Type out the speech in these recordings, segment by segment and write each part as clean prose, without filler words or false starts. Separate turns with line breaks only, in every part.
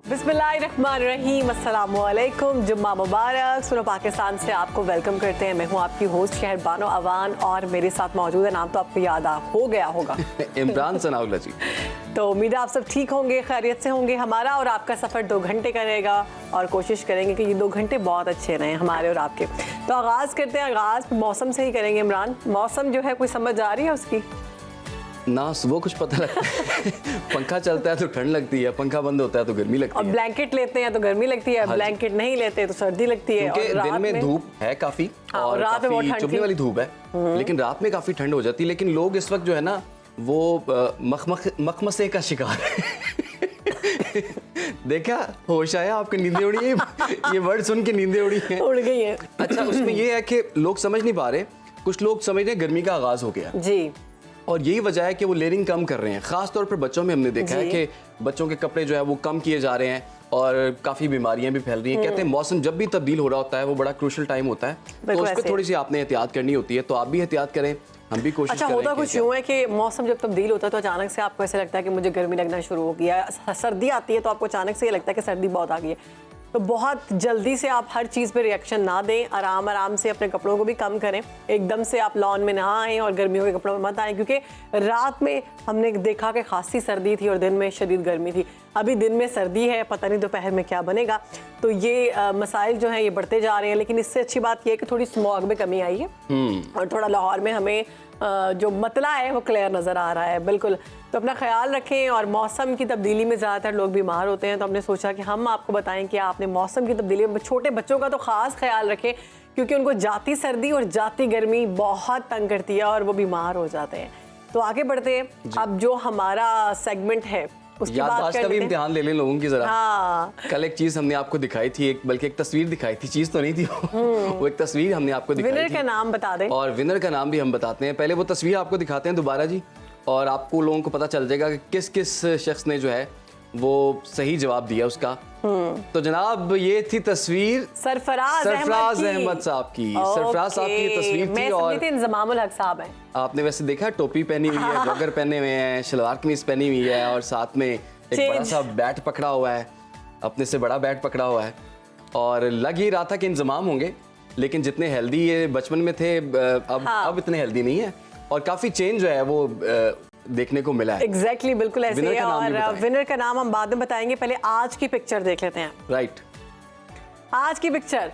बिस्मिल्लाहिर्रहमानिर्रहीम, अस्सलामुअलैकुम, जुम्मा मुबारक। सुनो पाकिस्तान से आपको वेलकम करते हैं। मैं हूँ आपकी होस्ट शहरबानो अवान और मेरे साथ मौजूद है, नाम तो आपको याद हो गया होगा,
इमरान सनाउल्ला जी।
तो उम्मीद है आप सब ठीक होंगे, खैरियत से होंगे। हमारा और आपका सफ़र 2 घंटे का रहेगा और कोशिश करेंगे कि ये 2 घंटे बहुत अच्छे रहें हमारे और आपके। तो आगाज़ करते हैं, आगाज़ मौसम से ही करेंगे। इमरान, मौसम जो है कोई समझ आ रही है उसकी?
ना सुबह कुछ पता लगता है पंखा चलता है तो ठंड लगती है, पंखा बंद होता है तो गर्मी लगती है।
और ब्लैंकेट लेते हैं तो गर्मी लगती है, ब्लैंकेट नहीं लेते तो सर्दी लगती है।
क्योंकि दिन में धूप है काफी और
रात में
काफी चुभने वाली धूप है, लेकिन रात में काफी ठंड हो जाती है। लेकिन लोग इस वक्त जो है ना वो मखमसे का शिकार है। देखा, होश आया आपकी, नींदें उड़ी है। ये वर्ड सुन के नींदें उड़ी हैं,
उड़ गई है।
अच्छा, उसमें ये है कि लोग समझ नहीं पा रहे, कुछ लोग समझ रहे हैं गर्मी का आगाज हो गया
जी,
और यही वजह है कि वो लेयरिंग कम कर रहे हैं। खास तौर पर बच्चों में हमने देखा है कि बच्चों के कपड़े जो है वो कम किए जा रहे हैं और काफ़ी बीमारियां भी फैल रही हैं। कहते हैं मौसम जब भी तब्दील हो रहा होता है वो बड़ा क्रूशल टाइम होता है, तो उस पर थोड़ी सी आपने एहतियात करनी होती है। तो आप भी एहतियात करें, हम भी कोशिश करें।
होता कुछ यूँ है कि मौसम जब तब्दील होता है तो अचानक से आपको ऐसे लगता है कि मुझे गर्मी लगना शुरू हो गया, सर्दी आती है तो आपको अचानक से ये लगता है कि सर्दी बहुत आ गई है। तो बहुत जल्दी से आप हर चीज़ पे रिएक्शन ना दें, आराम से अपने कपड़ों को भी कम करें। एकदम से आप लॉन में ना आएँ और गर्मियों के कपड़ों में मत आएँ, क्योंकि रात में हमने देखा कि खासी सर्दी थी और दिन में शदीद गर्मी थी। अभी दिन में सर्दी है, पता नहीं दोपहर में क्या बनेगा। तो ये मसाइल जो हैं ये बढ़ते जा रहे हैं। लेकिन इससे अच्छी बात यह है कि थोड़ी स्मॉग में कमी आई है और थोड़ा लाहौर में हमें जो मतला है वो क्लियर नज़र आ रहा है। बिल्कुल, तो अपना ख्याल रखें। और मौसम की तब्दीली में ज़्यादातर लोग बीमार होते हैं, तो हमने सोचा कि हम आपको बताएं कि आपने मौसम की तब्दीली में छोटे बच्चों का तो ख़ास ख्याल रखें, क्योंकि उनको जाती सर्दी और जाती गर्मी बहुत तंग करती है और वो बीमार हो जाते हैं। तो आगे बढ़ते हैं, अब जो हमारा सेगमेंट है उसकी बात
का भी इम्तिहान ले लें लोगों की जरा।
हाँ।
कल एक चीज हमने आपको दिखाई थी, बल्कि एक तस्वीर दिखाई थी, चीज तो नहीं थी वो एक तस्वीर हमने आपको दिखाई थी।
विनर का नाम बता दें
और विनर का नाम भी हम बताते हैं। पहले वो तस्वीर आपको दिखाते हैं दोबारा जी, और आपको लोगों को पता चल जाएगा कि किस किस शख्स ने जो है वो सही जवाब दिया उसका। तो जनाब ये थी तस्वीर सरफराज अहमद साहब की। सरफराज साहब की तस्वीर थी और
इंज़मामुल हक साहब हैं।
आपने वैसे देखा, टोपी पहनी हुई है, जॉगर पहने हुए हैं, शलवार कमीज पहनी हुई है और साथ में एक बड़ा सा बैट पकड़ा हुआ है, अपने से बड़ा बैट पकड़ा हुआ है। और लग ही रहा था कि इंतजाम होंगे, लेकिन जितने हेल्दी ये बचपन में थे अब इतने हेल्दी नहीं है और काफी चेंज जो है वो देखने को मिला है।
एग्जैक्टली, बिल्कुल ऐसे ही है। और विनर का नाम हम बाद में बताएंगे, पहले आज की पिक्चर देख लेते हैं।
राइट,
आज की पिक्चर।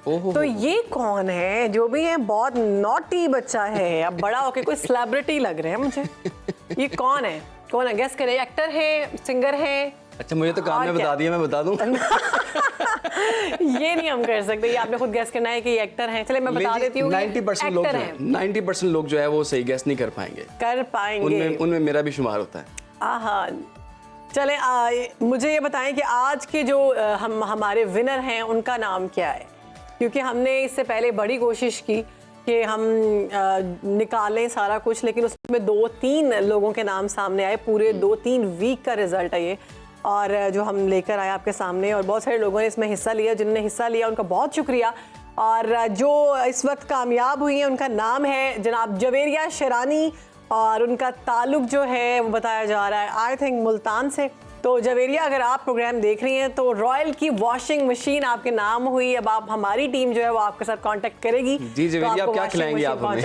तो ये कौन है? जो भी है बहुत नॉटी बच्चा है, अब बड़ा होके कोई सेलिब्रिटी लग रहे हैं मुझे। ये कौन है? कौन है? गेस करें। एक्टर है, सिंगर है?
अच्छा, मुझे तो काम में बता दिया, मैं बता दूं।
ये नहीं हम कर सकते, ये आपने खुद गेस करना है कि ये एक्टर हैं। चले मैं बता देती हूँ।
90% लोग जो है वो सही गेस नहीं कर पाएंगे। उनमें मेरा भी शुमार होता है।
आहा, चले मुझे ये बताएं कि आज के जो हमारे विनर हैं उनका नाम क्या है, क्योंकि हमने इससे पहले बड़ी कोशिश की कि हम निकालें सारा कुछ, लेकिन उसमें 2-3 लोगों के नाम सामने आए। पूरे 2-3 वीक का रिजल्ट है ये, और जो हम लेकर आए आपके सामने, और बहुत सारे लोगों ने इसमें हिस्सा लिया। जिन्होंने हिस्सा लिया उनका बहुत शुक्रिया। और जो इस वक्त कामयाब हुई हैं उनका नाम है जनाब जवेरिया शेरानी, और उनका ताल्लुक जो है वो बताया जा रहा है आई थिंक मुल्तान से। तो जवेरिया, अगर आप प्रोग्राम देख रही हैं तो रॉयल की वॉशिंग मशीन आपके नाम हुई। अब आप, हमारी टीम जो है वो आपके साथ कांटेक्ट करेगी।
जी जवेरिया, आप क्या खिलाएंगे आप हमें?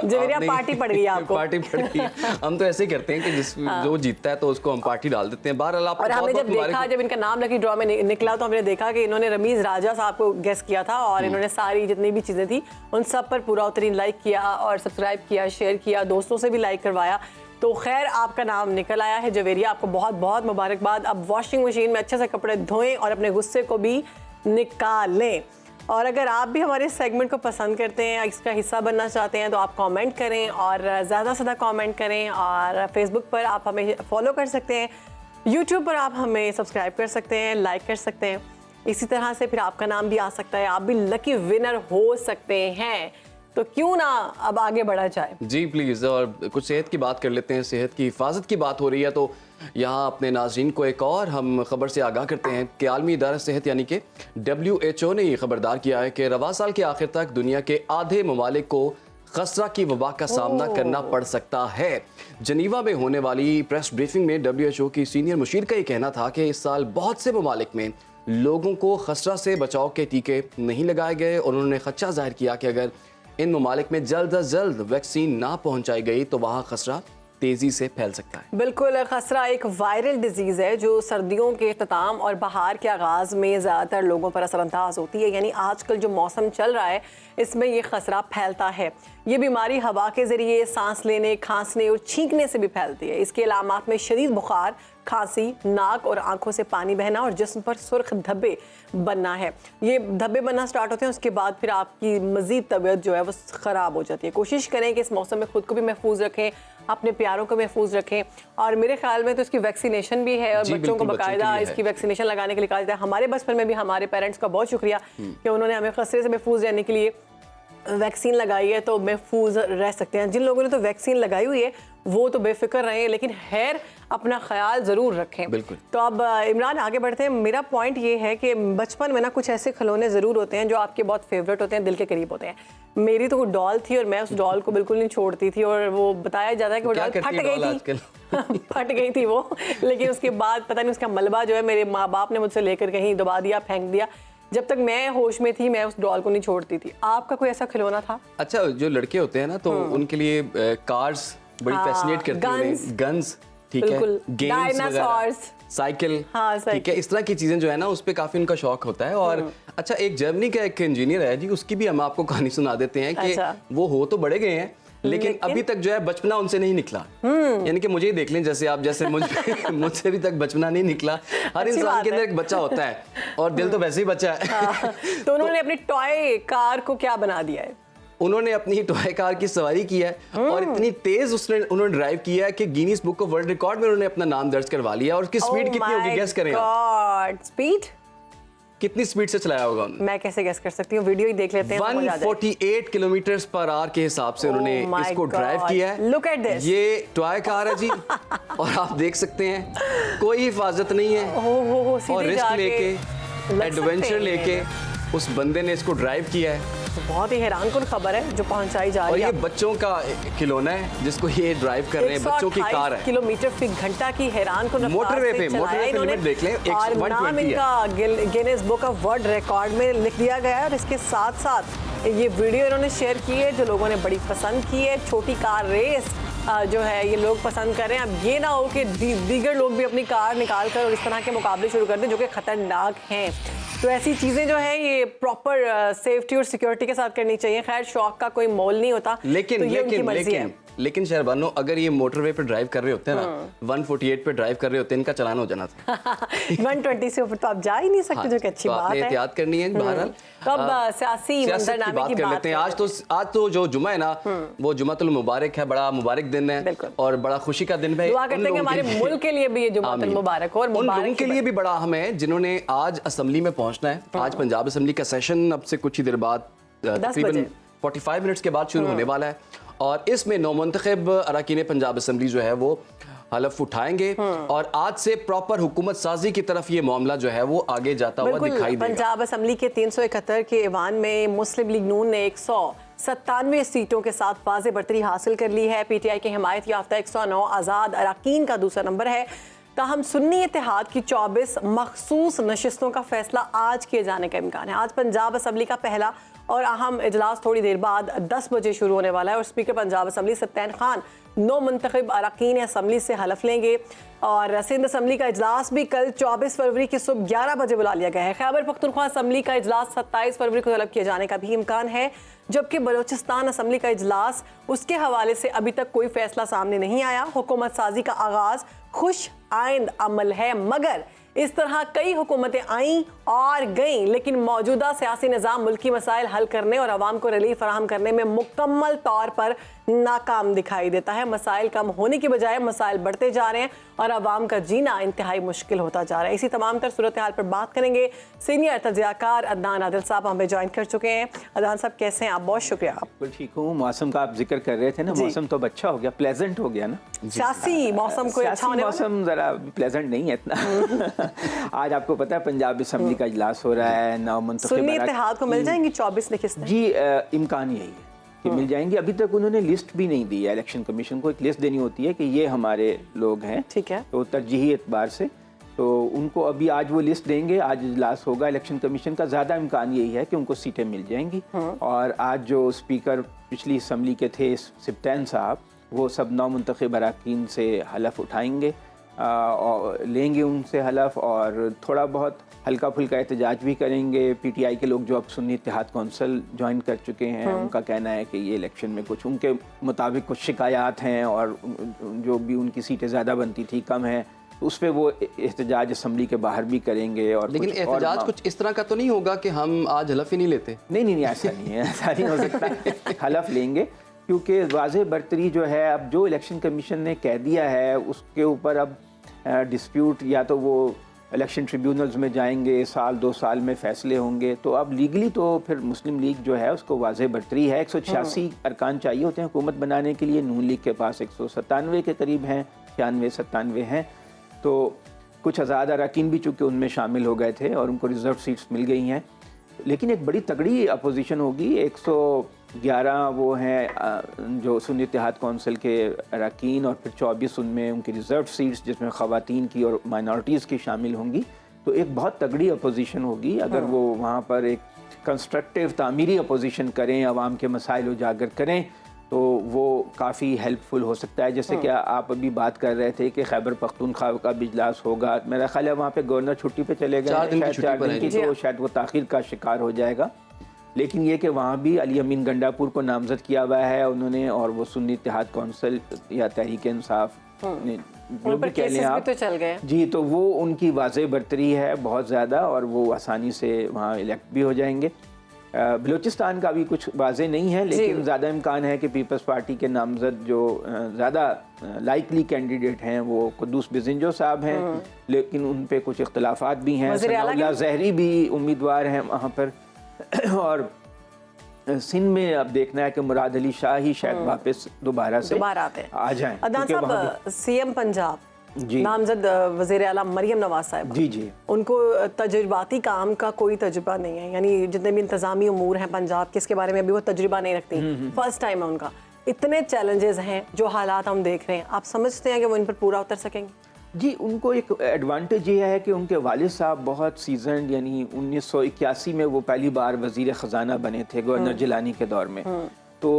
जवेरिया, पार्टी पड़ गई आपको।
पार्टी पड़ गई। हम तो ऐसे ही करते हैं कि जो जीतता है तो उसको हम पार्टी डाल देते हैं। बहरहाल आपको
और हमने जब देखा, जब इनका नाम लकी ड्रॉ में निकला तो हमने देखा कि इन्होंने रमीज राजा साहब को गेस किया था, और इन्होंने सारी जितनी भी चीजें थी उन सब पर पूरा उतरीन लाइक किया और सब्सक्राइब किया, शेयर किया, दोस्तों से भी लाइक करवाया। तो खैर आपका नाम निकल आया है जवेरिया, आपको बहुत बहुत मुबारकबाद। अब वॉशिंग मशीन में अच्छे से कपड़े धोएं और अपने गुस्से को भी निकालें। और अगर आप भी हमारे सेगमेंट को पसंद करते हैं, इसका हिस्सा बनना चाहते हैं, तो आप कमेंट करें और ज़्यादा से ज़्यादा कमेंट करें। और फेसबुक पर आप हमें फॉलो कर सकते हैं, यूट्यूब पर आप हमें सब्सक्राइब कर सकते हैं, लाइक कर सकते हैं। इसी तरह से फिर आपका नाम भी आ सकता है, आप भी लकी विनर हो सकते हैं। तो क्यों ना अब आगे बढ़ा जाए। जी
प्लीज़, और कुछ सेहत की बात कर लेते हैं। सेहत की हिफाजत की बात हो रही है, तो यहाँ अपने नाज़रीन को एक और हम खबर से आगाह करते हैं कि आलमी इदारा सेहत यानी कि WHO ने ये खबरदार किया है कि रवा साल के आखिर तक दुनिया के आधे ममालिक को खसरा की वबा का सामना करना पड़ सकता है। जनीवा में होने वाली प्रेस ब्रीफिंग में WHO की सीनियर मुशीर का ये कहना था कि इस साल बहुत से ममालिक में लोगों को खसरा से बचाव के टीके नहीं लगाए गए और उन्होंने खदशा जाहिर किया कि अगर इन ममालिक में जल्द अज जल्द वैक्सीन ना पहुंचाई गई तो वहाँ खसरा तेजी से फैल सकता है।
बिल्कुल, खसरा एक वायरल डिजीज़ है जो सर्दियों के इख्तिताम और बहार के आगाज़ में ज़्यादातर लोगों पर असरअंदाज होती है। यानी आजकल जो मौसम चल रहा है इसमें ये खसरा फैलता है। ये बीमारी हवा के ज़रिए सांस लेने, खांसने और छींकने से भी फैलती है। इसके अलामात में शदीद बुखार, खांसी, नाक और आंखों से पानी बहना और जिस्म पर सुर्ख धब्बे बनना है। ये धब्बे बनना स्टार्ट होते हैं, उसके बाद फिर आपकी मज़ीद तबीयत जो है वो ख़राब हो जाती है। कोशिश करें कि इस मौसम में ख़ुद को भी महफूज रखें, अपने प्यारों को महफूज रखें और मेरे ख्याल में तो इसकी वैक्सीनेशन भी है और बच्चों को बाकायदा इसकी वैक्सीनेशन लगाने के लिए कहा जाता है। हमारे बचपन में भी हमारे पेरेंट्स का बहुत शुक्रिया कि उन्होंने हमें खसरे से महफूज रहने के लिए वैक्सीन लगाई है, तो महफूज रह सकते हैं। जिन लोगों ने तो वैक्सीन लगाई हुई है वो तो बेफिक्र रहें, लेकिन खैर अपना ख्याल ज़रूर रखें।
बिल्कुल।
तो अब इमरान आगे बढ़ते हैं। मेरा पॉइंट ये है कि बचपन में ना कुछ ऐसे खिलौने ज़रूर होते हैं जो आपके बहुत फेवरेट होते हैं, दिल के करीब होते हैं। मेरी तो वो डॉल थी और मैं उस डॉल को बिल्कुल नहीं छोड़ती थी और वो बताया जाता है कि वो डॉल फट गई थी फट गई थी वो, लेकिन उसके बाद पता नहीं उसका मलबा जो है मेरे माँ बाप ने मुझसे लेकर कहीं दबा दिया, फेंक दिया। जब तक मैं होश में थी मैं उस डॉल को नहीं छोड़ती थी। आपका कोई ऐसा खिलौना था?
अच्छा, जो लड़के होते हैं ना तो उनके लिए कार्स बड़ी फैसिनेट करती हैं, गन्स, ठीक है, गेम्स वगैरह, साइकिल, ठीक है, इस तरह की चीजें जो है ना उस पे काफी उनका शौक होता है। और अच्छा, एक जर्मनी का एक इंजीनियर है जी, उसकी भी हम आपको कहानी सुना देते हैं कि वो हो तो बड़े गए हैं लेकिन अभी तक जो है बचपना उनसे नहीं निकला। यानी कि मुझे ही देख लें, जैसे आप जैसे मुझसे अभी तक बचपना नहीं निकला। हर इंसान के अंदर एक बच्चा होता है और दिल तो वैसे ही बच्चा है।
तो उन्होंने अपनी टॉय कार को क्या बना दिया है?
उन्होंने अपनी टॉय कार की सवारी की है और इतनी तेज उन्होंने ड्राइव किया है कि Guinness book of world record में उन्होंने अपना नाम दर्ज करवा लिया। और उसकी स्पीड कितनी होगी, गेस करें आप।
स्पीड
कितनी स्पीड से चलाया होगा उन्होंने?
मैं कैसे गेस कर सकती हूँ, वीडियो ही देख लेते हैं।
148 किलोमीटर पर आवर के हिसाब से उन्होंने इसको ड्राइव किया है।
लुक एट दिस,
ये टॉय कार है जी और आप देख सकते हैं कोई हिफाजत नहीं है और रिस्क लेके, एडवेंचर लेके उस बंदे ने इसको ड्राइव किया है।
बहुत ही हैरान कुन खबर है जो पहुंचाई जा रही है।
और ये बच्चों का खिलौना है जिसको ये ड्राइव कर रहे हैं, बच्चों की कार है।
किलोमीटर फी घंटा की हैरान कुन
मोटरवे पे लिमिट देख लें,
और नाम इनका Guinness book of world record में लिख दिया गया है। और इसके साथ साथ ये वीडियो इन्होंने शेयर की है जो लोगों ने बड़ी पसंद की है। छोटी कार रेस जो है ये लोग पसंद कर रहे हैं। अब ये ना हो कि दीगर लोग भी अपनी कार निकाल कर और इस तरह के मुकाबले शुरू कर दें जो कि खतरनाक हैं। तो ऐसी चीज़ें जो है ये प्रॉपर सेफ्टी और सिक्योरिटी के साथ करनी चाहिए। खैर, शौक का कोई मोल नहीं होता,
लेकिन शहरबानो, अगर ये मोटरवे पे ड्राइव कर रहे होते हैं ना, 148 पे ड्राइव कर रहे होते हैं, इनका चालान हो जाना था।
120 से ऊपर तो आप जा ही नहीं सकते। जो कि अच्छी बात है,
एहतियात करनी है। बहरहाल
तो अब सियासी मंजरनामे की
बात कर लेते हैं। आज तो जो जुमा है ना वो जुमातुल मुबारक है, बड़ा मुबारक दिन है और बड़ा खुशी का दिन है।
दुआ करते हैं कि हमारे मुल्क के लिए भी ये जुमातुल मुबारक हो और
उन लोगों के लिए भी बड़ा अहम है जिन्होंने आज असेंबली में पहुंचना है। आज पंजाब असेंबली का सेशन अब से कुछ ही देर बाद तकरीबन 45 मिनट्स के बाद शुरू होने वाला है और इसमें नौमुंतखब अरकान पंजाब असेंबली जो है वो हलफ उठाएंगे और आज से प्रॉपर हुकूमत साजी की तरफ ये मामला जो है वो आगे जाता हुआ दिखाई देगा।
पंजाब असेंबली के 371 के ईवान में मुस्लिम लीग नून ने 197 सीटों के साथ वाज़े बरतरी हासिल कर ली है। PTI के हिमायत याफ्ता 109 आज़ाद अरकान का दूसरा नंबर है। ताहम सुन्नी इत्तेहाद की 24 मखसूस नशिस्तों का फैसला आज किए जाने का इम्कान है। आज पंजाब असेंबली का पहला और अहम इजलास थोड़ी देर बाद 10 बजे शुरू होने वाला है और स्पीकर पंजाब असेंबली सत्तैन खान नौ मुंतखब अरकान असेंबली से हलफ लेंगे और सिंध असेंबली का इजलास भी कल 24 फरवरी की सुबह 11 बजे बुला लिया गया है। खैबर पख्तूनख्वा असेंबली का इजलास 27 फरवरी को तलब किए जाने का भी इम्कान है, जबकि बलोचिस्तान असेंबली का इजलास उसके हवाले से अभी तक कोई फैसला सामने नहीं आया। हुकूमत साजी का आगाज खुश आइंद अमल है, मगर इस तरह कई हुकूमतें आईं और गईं लेकिन मौजूदा सियासी निज़ाम मुल्की मसाइल हल करने और आवाम को रिलीफ फराहम करने में मुकम्मल तौर पर नाकाम दिखाई देता है। मसाइल कम होने की बजाय मसाइल बढ़ते जा रहे हैं और आवाम का जीना इंतहाई मुश्किल होता जा रहा है। इसी तमाम तर सूरत हाल पर बात करेंगे। सीनियर तज्ज़ियाकार अदनान आदिल साहब हमें ज्वाइन कर चुके हैं। अदनान साहब कैसे हैं आप? बहुत शुक्रिया।
बिल्कुल ठीक हूँ। मौसम का आप जिक्र कर रहे थे ना, मौसम तो अच्छा हो गया, प्लेजेंट हो गया ना।
सियासी मौसम को अच्छा होने वाला,
मौसम जरा प्लेजेंट नहीं है इतना। आज आपको पता है पंजाब असेंबली का इजलास हो रहा है। सुन्नी
इत्तेहाद को मिल जाएंगी 24 नशिस्तें?
जी, इम्कान यही है। कि मिल जाएंगी। अभी तक उन्होंने लिस्ट भी नहीं दी है। इलेक्शन कमीशन को एक लिस्ट देनी होती है कि ये हमारे लोग हैं,
ठीक है,
तो तरजीही एतबार से तो उनको अभी आज वो लिस्ट देंगे, आज इजलास होगा इलेक्शन कमीशन का। ज़्यादा इम्कान यही है कि उनको सीटें मिल जाएंगी। और आज जो स्पीकर पिछली असम्बली के थे सिप्टैन साहब, वो सब नौमुंतखब अरकान से हलफ उठाएंगे और लेंगे उनसे हलफ, और थोड़ा बहुत हल्का फुल्का एहतजाज भी करेंगे। PTI के लोग जो अब सुन्नी इत्तेहाद कौंसिल ज्वाइन कर चुके हैं, उनका कहना है कि ये इलेक्शन में कुछ उनके मुताबिक कुछ शिकायत हैं और जो भी उनकी सीटें ज़्यादा बनती थी कम हैं, तो उस पर वो एहतजाज असम्बली के बाहर भी करेंगे। और
लेकिन एहतजाज कुछ इस तरह का तो नहीं होगा कि हम आज हलफ ही नहीं लेते?
नहीं, ऐसा नहीं है, ऐसा नहीं हो सकता। हलफ लेंगे, क्योंकि वाज़ेह बरतरी जो है, अब जो इलेक्शन कमीशन ने कह दिया है उसके ऊपर अब डिस्प्यूट, या तो वो इलेक्शन ट्रिब्यूनल्स में जाएंगे, साल 2 साल में फ़ैसले होंगे। तो अब लीगली तो फिर मुस्लिम लीग जो है उसको वाज़ेह बरतरी है। 186 अरकान चाहिए होते हैं हुकूमत बनाने के लिए। नून लीग के पास 197 के करीब हैं, 96-97 हैं। तो कुछ आज़ाद अरकान भी चूँकि उनमें शामिल हो गए थे और उनको रिज़र्व सीट्स मिल गई हैं। लेकिन एक बड़ी तगड़ी अपोजिशन होगी। 111 वो हैं जो सुन्नी इत्तेहाद कौंसिल के अरकान, और फिर 24 उनमें उनकी रिज़र्व सीट्स जिसमें ख़वातीन की और माइनॉरिटीज़ की शामिल होंगी। तो एक बहुत तगड़ी अपोजिशन होगी। अगर वो वहाँ पर एक कंस्ट्रक्टिव तामीरी अपोजिशन करें, आवाम के मसाइल उजागर करें, तो वो काफ़ी हेल्पफुल हो सकता है। जैसे कि आप अभी बात कर रहे थे कि खैबर पख्तूनख्वा का भी इजलास होगा, मेरा ख्याल है वहाँ पे गवर्नर छुट्टी पे चले गए,
4 दिन की,
तो शायद वो ताख़ीर का शिकार हो जाएगा। लेकिन ये कि वहाँ भी अली अमीन गंडापुर को नामज़द किया हुआ है उन्होंने, और वो सुन्नी इत्तेहाद कौंसिल या तहरीक इंसाफ ने जो भी कह लें आप,
तो चल गए
जी, तो वो उनकी वाज़ेह बरतरी है बहुत ज़्यादा, और वो आसानी से वहाँ इलेक्ट भी हो जाएंगे। बलूचिस्तान का भी कुछ वाज़ेह नहीं है, लेकिन ज़्यादा इम्कान है कि पीपल्स पार्टी के नामज़द जो ज़्यादा लाइकली कैंडिडेट हैं वो कुद्दूस बिज़िंजो साहब हैं, लेकिन उन पे कुछ इख्तलाफात भी हैं। सनाउल्लाह ज़हरी भी उम्मीदवार हैं वहाँ पर। और सिंध में अब देखना है कि मुराद अली शाह ही शायद वापस दोबारा आ जाएं।
अदनान साहब, CM पंजाब नामजद वज़ीर आला मरियम नवाज साहब,
जी,
उनको तजुर्बाती काम का कोई तजुर्बा नहीं है, यानी जितने भी इंतज़ामी उमूर हैं पंजाब के, इसके बारे में अभी वो तजुर्बा नहीं रखती। फर्स्ट टाइम है उनका। इतने चैलेंजेस हैं, जो हालात हम देख रहे हैं, आप समझते हैं कि वो इन पर पूरा उतर सकेंगे?
जी, उनको एक एडवांटेज ये है कि उनके वालिद साहब बहुत सीजन, यानी 1981 में वो पहली बार वज़ीर ख़जाना बने थे गवर्नर जिलानी के दौर में, तो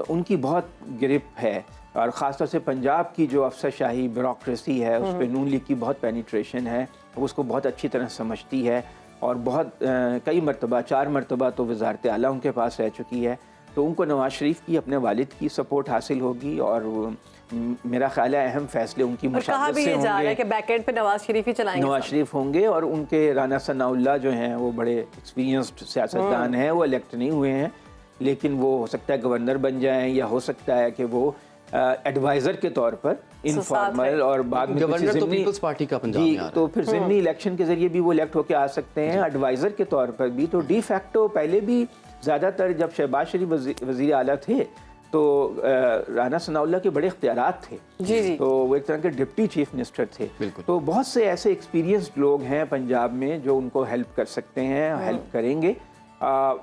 उनकी बहुत गिरिप है। और ख़ासतौर से पंजाब की जो अफसरशाही ब्यूरोक्रेसी है उस पर नून लीग की बहुत पेनिट्रेशन है, उसको बहुत अच्छी तरह समझती है। और बहुत कई मरतबा, 4 मरतबा तो वज़ारत आला उनके पास रह चुकी है। तो उनको नवाज शरीफ की, अपने वालिद की सपोर्ट हासिल होगी, और मेरा ख्याल है अहम फैसले उनकी मुशावरत से होंगे
कि बैकएंड पे नवाज शरीफ ही चलाएंगे।
नवाज शरीफ होंगे, और उनके राना सनाउल्लाह जो हैं वो बड़े एक्सपीरियंस्ड सियासतदान हैं, वो इलेक्ट नहीं हुए हैं, लेकिन वो हो सकता है गवर्नर बन जाएं, या हो सकता है कि वो एडवाइज़र के तौर पर इनफॉर्मल, और बाद में
गवर्नर तो पीपल्स पार्टी का पंजाब में आ रहा है,
तो फिर ज़िमनी इलेक्शन के ज़रिए भी वो इलेक्ट होकर आ सकते हैं। एडवाइज़र के तौर पर भी, तो डी फैक्टो पहले भी ज़्यादातर जब शहबाज शरीफ वज़ीर आला थे तो राना सनाउल्लाह के बड़े इख्तियारात थे,
जी।
तो वो एक तरह के डिप्टी चीफ मिनिस्टर थे। तो बहुत से ऐसे एक्सपीरियंस्ड लोग हैं पंजाब में जो उनको हेल्प कर सकते हैं, हेल्प करेंगे।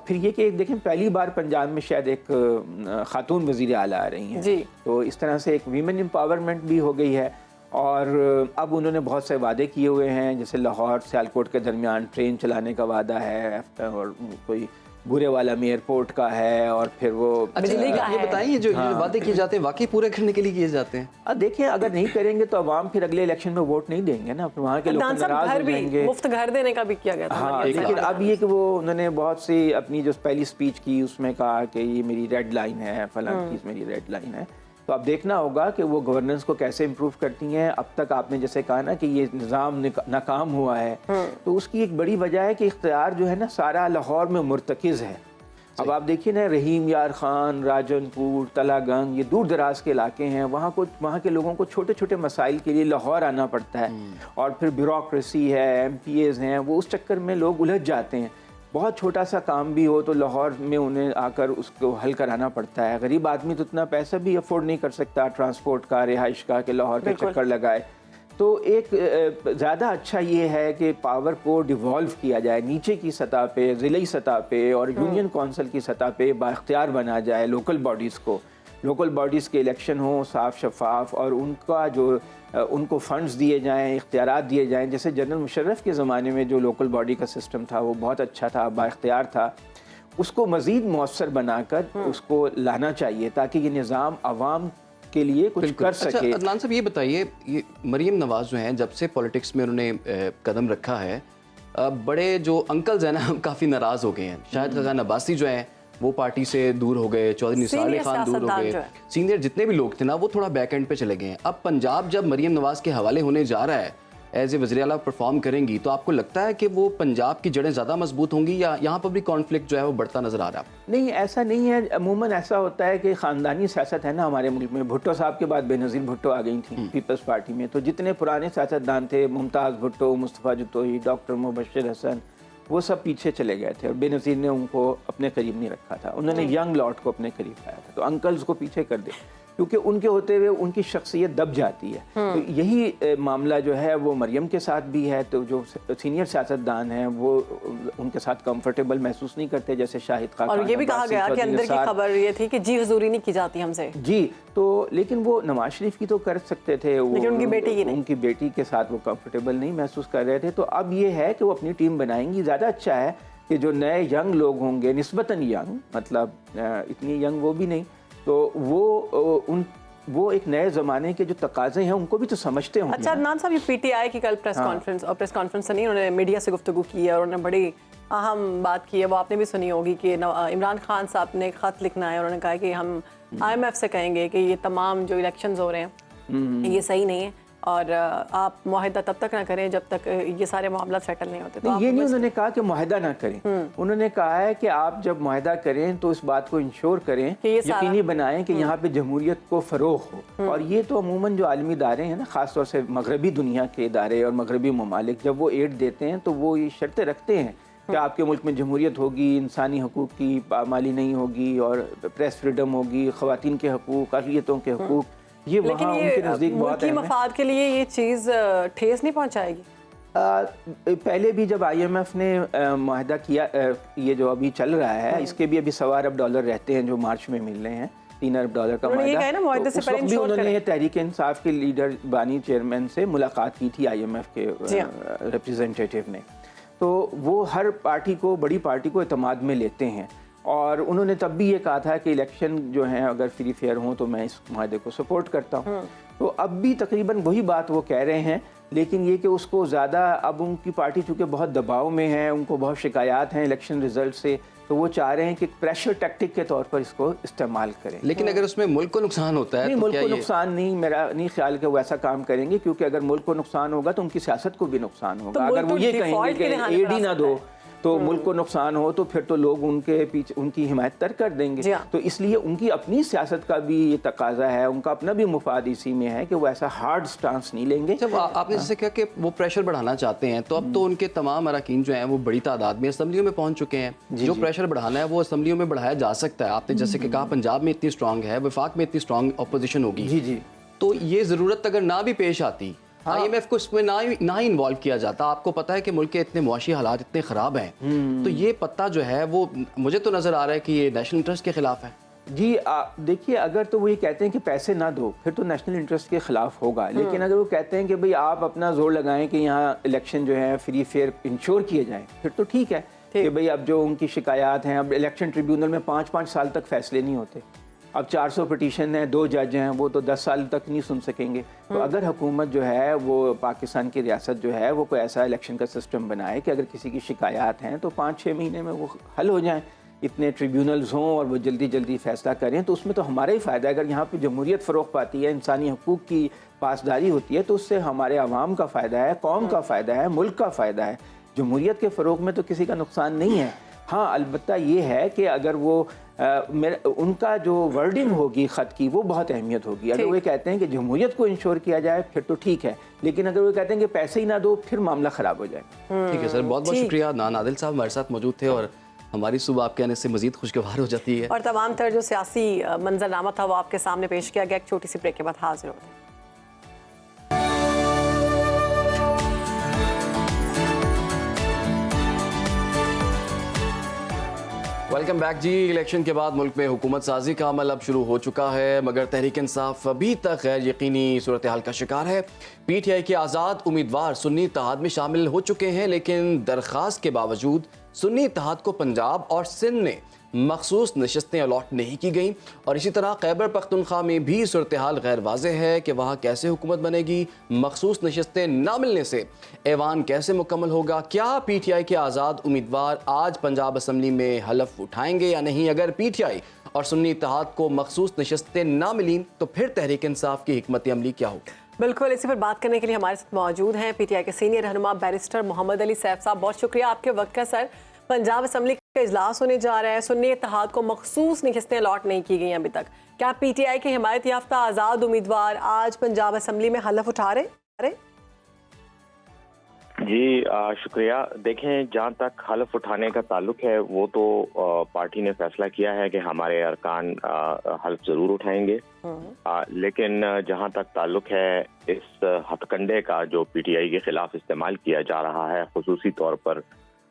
फिर ये कि देखें, पहली बार पंजाब में शायद एक खातून वज़ीर आला आ रही हैं, तो इस तरह से एक वीमेन एम्पावरमेंट भी हो गई है। और अब उन्होंने बहुत से वादे किए हुए हैं, जैसे लाहौर सियालकोट के दरमियान ट्रेन चलाने का वादा है, और कोई बुरे वाला में एयरपोर्ट का है, और फिर वो
बिजली का है। ये बताइए, जो वादे किए जाते हैं वाकई पूरे करने के लिए किए जाते हैं?
देखिए, अगर नहीं करेंगे तो अवाम फिर अगले इलेक्शन में वोट नहीं देंगे ना, वहाँ के लोग नाराज हो जाएंगे।
मुफ्त घर देने का भी किया गया था।
हाँ, लेकिन अब ये कि वो उन्होंने बहुत सी अपनी जो पहली स्पीच की उसमें कहा कि ये मेरी रेड लाइन है, फलां चीज़ मेरी रेड लाइन है। तो अब देखना होगा कि वो गवर्नेंस को कैसे इम्प्रूव करती हैं। अब तक आपने जैसे कहा ना कि ये निज़ाम नाकाम हुआ है, तो उसकी एक बड़ी वजह है कि इख्तियार जो है ना सारा लाहौर में मुर्तकिज़ है। अब आप देखिए ना, रहीम यार खान, राजनपुर, तलागंग, ये दूर दराज के इलाके हैं, वहाँ के लोगों को छोटे छोटे मसाइल के लिए लाहौर आना पड़ता है, और फिर ब्यूरोक्रेसी है, MPAs हैं, वो उस चक्कर में लोग उलझ जाते हैं। बहुत छोटा सा काम भी हो तो लाहौर में उन्हें आकर उसको हल कराना पड़ता है। गरीब आदमी तो इतना पैसा भी अफोर्ड नहीं कर सकता ट्रांसपोर्ट का, रिहाइश का, कि लाहौर के चक्कर लगाए। तो एक ज़्यादा अच्छा ये है कि पावर को डिवॉल्व किया जाए नीचे की सतह पे, ज़िली सतह पे और यूनियन कौंसिल की सतह पे बाख्तियार बना जाए लोकल बॉडीज़ को। लोकल बॉडीज़ के इलेक्शन हो साफ शफाफ और उनका जो उनको फंड्स दिए जाएं, इख्तियारात दिए जाएं। जैसे जनरल मुशर्रफ के ज़माने में जो लोकल बॉडी का सिस्टम था वो बहुत अच्छा था, बाख्तियार था। उसको मज़ीद मौसर बनाकर उसको लाना चाहिए ताकि ये निज़ाम आवाम के लिए कुछ कर सके।
अच्छा अदनान साहब ये बताइए, ये मरीम नवाज़ जो हैं जब से पॉलिटिक्स में उन्होंने कदम रखा है, बड़े जो अंकल्स हैं ना काफ़ी नाराज़ हो गए हैं। शाहिद खान अब्बासी जो हैं वो पार्टी से दूर हो गए, चौधरी निसार खान दूर हो गए, सीनियर जितने भी लोग थे ना वो थोड़ा बैक एंड पे चले गए हैं। अब पंजाब जब मरीम नवाज़ के हवाले होने जा रहा है, एज ए वज़ीर आला परफॉर्म करेंगी, तो आपको लगता है कि वो पंजाब की जड़ें ज़्यादा मजबूत होंगी या यहाँ पर भी कॉन्फ्लिक्ट जो है वो बढ़ता नज़र आ रहा है?
नहीं, ऐसा नहीं है। अमूमन ऐसा होता है कि ख़ानदानी सियासत है ना हमारे मुल्क में। भुट्टो साहब के बाद बेनज़ीर भुट्टो आ गई थी पीपल्स पार्टी में, तो जितने पुराने सियासतदान थे, मुमताज़ भुट्टो, मुस्तफ़ा जतोई, डॉक्टर मुबश्शिर हसन, वो सब पीछे चले गए थे और बेनज़ीर ने उनको अपने करीब नहीं रखा था। उन्होंने यंग लॉट को अपने करीब लाया था, तो अंकल्स को पीछे कर दे क्योंकि उनके होते हुए उनकी शख्सियत दब जाती है। तो यही मामला जो है वो मरियम के साथ भी है। तो जो सीनियर सियासतदान हैं वो उनके साथ कंफर्टेबल महसूस नहीं करते, जैसे शाहिद खान।
और ये भी कहा गया कि अंदर की खबर ये थी कि जी हुजूरी नहीं की जाती हमसे।
जी, तो लेकिन वो नवाज शरीफ की तो कर सकते थे, वो
लेकिन उनकी बेटी की नहीं।
उनकी बेटी के साथ वो कंफर्टेबल नहीं महसूस कर रहे थे। तो अब ये है कि वो अपनी टीम बनाएंगी। ज़्यादा अच्छा है कि जो नए यंग लोग होंगे, निस्बतन यंग, मतलब इतनी यंग वो भी नहीं, तो वो एक नए ज़माने के जो तकाज़े हैं उनको भी तो समझते होंगे।
अच्छा अदनान साहब, ये पीटीआई की कल प्रेस कॉन्फ्रेंस, और प्रेस कॉन्फ्रेंस से नहीं, उन्होंने मीडिया से गुफ्तगू की है और उन्होंने बड़ी अहम बात की है, वो आपने भी सुनी होगी कि इमरान खान साहब ने ख़त लिखना है। उन्होंने कहा कि हम IMF से कहेंगे कि ये तमाम जो इलेक्शंस हो रहे हैं ये सही नहीं है और आप मुआहिदा तब तक ना करें जब तक ये सारे मामला सेटल नहीं होते। तो
ये नहीं उन्होंने कहा कि मुआहिदा ना करें, उन्होंने कहा है कि आप जब मुआहिदा करें तो इस बात को इंश्योर करें, यकीनी बनाएं कि यहाँ पे जमहूरियत को फ़रोग़ हो। और ये तो अमूमन जो आलमी इदारे हैं ना, ख़ास तौर से मगरबी दुनिया के इदारे और मगरबी ममालिक, जब वो एड देते हैं तो वो ये शर्तें रखते हैं कि आपके मुल्क में जमहूरियत होगी, इंसानी हकूक़ की पामाली नहीं होगी और प्रेस फ्रीडम होगी, ख़वातीन के हकूक़, अक़लियतों के हकूक़। ये
लेकिन ये मुल्की मफाद के लिए ये चीज़ ठेस नहीं पहुंचाएगी?
पहले भी जब IMF ने मुआहदा किया, ये जो अभी चल रहा है इसके भी अभी $1.25 अरब रहते हैं जो मार्च में मिल रहे हैं, $3 अरब का मुआहदा। तो उस वक्त भी उन्होंने तहरीक इंसाफ के लीडर बानी चेयरमैन से मुलाकात की थी IMF के रिप्रेजेंटेटिव ने। तो वो हर पार्टी को, बड़ी पार्टी को एतमाद में लेते हैं और उन्होंने तब भी ये कहा था कि इलेक्शन जो हैं अगर फ्री फेयर हों तो मैं इस मुआहदे को सपोर्ट करता हूँ। तो अब भी तकरीबन वही बात वो कह रहे हैं, लेकिन ये कि उसको ज़्यादा, अब उनकी पार्टी चूँकि बहुत दबाव में है, उनको बहुत शिकायत हैं इलेक्शन रिजल्ट से, तो वो चाह रहे हैं कि प्रेशर टैक्टिक के तौर पर इसको इस्तेमाल करें।
लेकिन अगर उसमें मुल्क को नुकसान होता है
नहीं,
तो
मुल्क को नुकसान नहीं, मेरा नहीं ख्याल कि वो ऐसा काम करेंगे, क्योंकि अगर मुल्क को नुकसान होगा तो उनकी सियासत को भी नुकसान होगा। अगर वो ये कहेंगे कि एड ही ना दो तो मुल्क को नुकसान हो तो फिर तो लोग उनके पीछे उनकी हिमायत तर कर देंगे। तो इसलिए उनकी अपनी सियासत का भी ये तकाजा है, उनका अपना भी मुफाद इसी में है कि वो ऐसा हार्ड स्टांस नहीं लेंगे।
जब आपने जैसे कहा कि वो प्रेशर बढ़ाना चाहते हैं, तो अब तो उनके तमाम अरकान जो हैं वो बड़ी तादाद में असम्बलियों में पहुंच चुके हैं। जो प्रेशर बढ़ाना है वो असम्बलियों में बढ़ाया जा सकता है। आपने जैसे कि कहा पंजाब में इतनी स्ट्रॉन्ग है, वफाक में इतनी स्ट्रॉन्ग अपोजिशन होगी,
जी,
तो ये ज़रूरत अगर ना भी पेश आती, IMF को इसमें ना ही इन्वॉल्व किया जाता। आपको पता है कि मुल्क के इतने मुआशी हालात इतने ख़राब हैं, तो ये पत्ता जो है वो मुझे तो नज़र आ रहा है कि ये नेशनल इंटरेस्ट के ख़िलाफ़ है।
जी, देखिए, अगर तो वो ये कहते हैं कि पैसे ना दो फिर तो नेशनल इंटरेस्ट के ख़िलाफ़ होगा। लेकिन अगर वो कहते हैं कि भाई आप अपना जोर लगाएं कि यहाँ इलेक्शन जो है फ्री फेयर इंश्योर किए जाएँ, फिर तो ठीक है कि भाई अब जो उनकी शिकायत हैं, अब इलेक्शन ट्रिब्यूनल में 5-5 साल तक फैसले नहीं होते। अब 400 पिटीशन हैं, 2 जज हैं, वो तो 10 साल तक नहीं सुन सकेंगे। तो अगर हुकूमत जो है वो पाकिस्तान की रियासत जो है वो कोई ऐसा इलेक्शन का सिस्टम बनाए कि अगर किसी की शिकायत हैं तो 5-6 महीने में वो हल हो जाएं, इतने ट्रिब्यूनल्स हों और वो जल्दी जल्दी फैसला करें, तो उसमें तो हमारा ही फ़ायदा है। अगर यहाँ पे जमहूरियत फ़रोग़ पाती है, इंसानी हकूक़ की पासदारी होती है, तो उससे हमारे अवाम का फ़ायदा है, कौम का फ़ायदा है, मुल्क का फ़ायदा है। जमहूरियत के फ़रोग़ में तो किसी का नुकसान नहीं है। हाँ, अलबत्ता ये है कि अगर वो उनका जो वर्डिंग होगी ख़त की वो बहुत अहमियत होगी। अगर वो कहते हैं कि जमहूरियत को इंश्योर किया जाए फिर तो ठीक है, लेकिन अगर वो कहते हैं कि पैसे ही ना दो फिर मामला ख़राब हो जाए।
ठीक है सर, बहुत बहुत शुक्रिया। नादिल साहब हमारे साथ मौजूद थे और हमारी सुबह आपके आने से मज़ीद खुशगवार हो जाती है।
और तमाम तर जो सियासी मंजरनामा था वो आपके सामने पेश किया गया। एक छोटी सी ब्रेक के बाद हाजिर होते हैं।
वेलकम बैक जी। इलेक्शन के बाद मुल्क में हुकूमत साजी का अमल अब शुरू हो चुका है, मगर तहरीक इंसाफ अभी तक गैर यकीनी सूरत हाल का शिकार है। PTI के आज़ाद उम्मीदवार सुन्नी इत्तेहाद में शामिल हो चुके हैं, लेकिन दरख्वास्त के बावजूद सुन्नी इत्तेहाद को पंजाब और सिंध में मखसूस नशस्तें अलॉट नहीं की गई। और इसी तरह खैबर पख्तूनख्वा में भी सूरत हाल गैर वाज़ेह है कि वहाँ कैसे हुकूमत बनेगी। मखसूस नशस्तें ना मिलने से ऐवान कैसे मुकम्मल होगा। क्या PTI के आज़ाद उम्मीदवार आज पंजाब असम्बली में हलफ उठाएंगे या नहीं। अगर PTI और सुन्नी इत्तेहाद को मखसूस नशस्तें ना मिली तो फिर तहरीक इंसाफ की हिकमत अमली क्या होगी।
बिल्कुल, इसी पर बात करने के लिए हमारे साथ मौजूद हैं PTI के सीनियर रहनुमा बैरिस्टर मोहम्मद अली सैफ साहब। बहुत शुक्रिया आपके वक्त का। सर, पंजाब असम्बली का इजलास होने जा रहा है, सुन्नी इत्तेहाद को मखसूस नशस्तें अलॉट नहीं की गई अभी तक। क्या PTI के हिमायत याफ्ता आज़ाद उम्मीदवार आज पंजाब असम्बली में हलफ उठा रहे?
जी शुक्रिया। देखें, जहाँ तक हलफ उठाने का ताल्लुक है वो तो पार्टी ने फैसला किया है कि हमारे अरकान हलफ ज़रूर उठाएंगे। लेकिन जहाँ तक ताल्लुक है इस हथकंडे का जो PTI के खिलाफ इस्तेमाल किया जा रहा है, खुसूसी तौर पर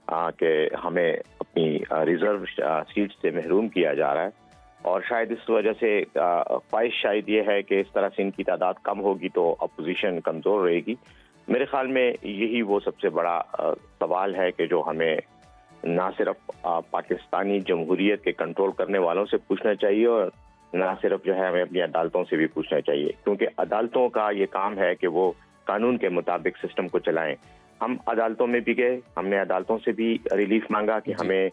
कि हमें अपनी रिजर्व सीट से महरूम किया जा रहा है, और शायद इस वजह से ख्वाहिश शायद ये है कि इस तरह से इनकी तादाद कम होगी तो अपोजिशन कमज़ोर रहेगी। मेरे ख्याल में यही वो सबसे बड़ा सवाल है कि जो हमें ना सिर्फ पाकिस्तानी जमहूरियत के कंट्रोल करने वालों से पूछना चाहिए और ना सिर्फ जो है हमें अपनी अदालतों से भी पूछना चाहिए, क्योंकि अदालतों का ये काम है कि वो कानून के मुताबिक सिस्टम को चलाएं। हम अदालतों में भी गए, हमने अदालतों से भी रिलीफ मांगा कि हमें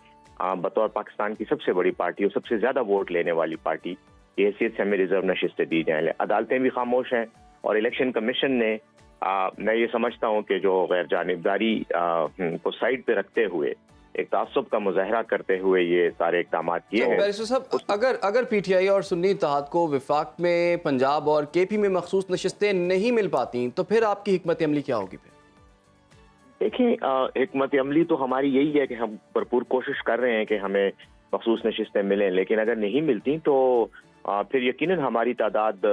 बतौर पाकिस्तान की सबसे बड़ी पार्टी और सबसे ज्यादा वोट लेने वाली पार्टी की हैसियत से हमें रिजर्व नशिस्तें दी जाएं। अदालतें भी खामोश हैं और इलेक्शन कमीशन ने मैं ये समझता हूँ कि जो गैर जानिबदारी को साइड पे रखते हुए एक तासुब का मुजाहरा करते हुए ये सारे इकदाम किए हैं।
बैरिस्टर साहब, अगर PTI और सुन्नी इत्तेहाद को विफाक में पंजाब और KP में मखसूस नशिस्तें नहीं मिल पाती तो फिर आपकी हिकमत अमली क्या होगी फिर?
देखिए, हिकमत अमली तो हमारी यही है कि हम भरपूर कोशिश कर रहे हैं कि हमें मखसूस नशिस्तें मिलें, लेकिन अगर नहीं मिलती तो फिर यकीनन हमारी तादाद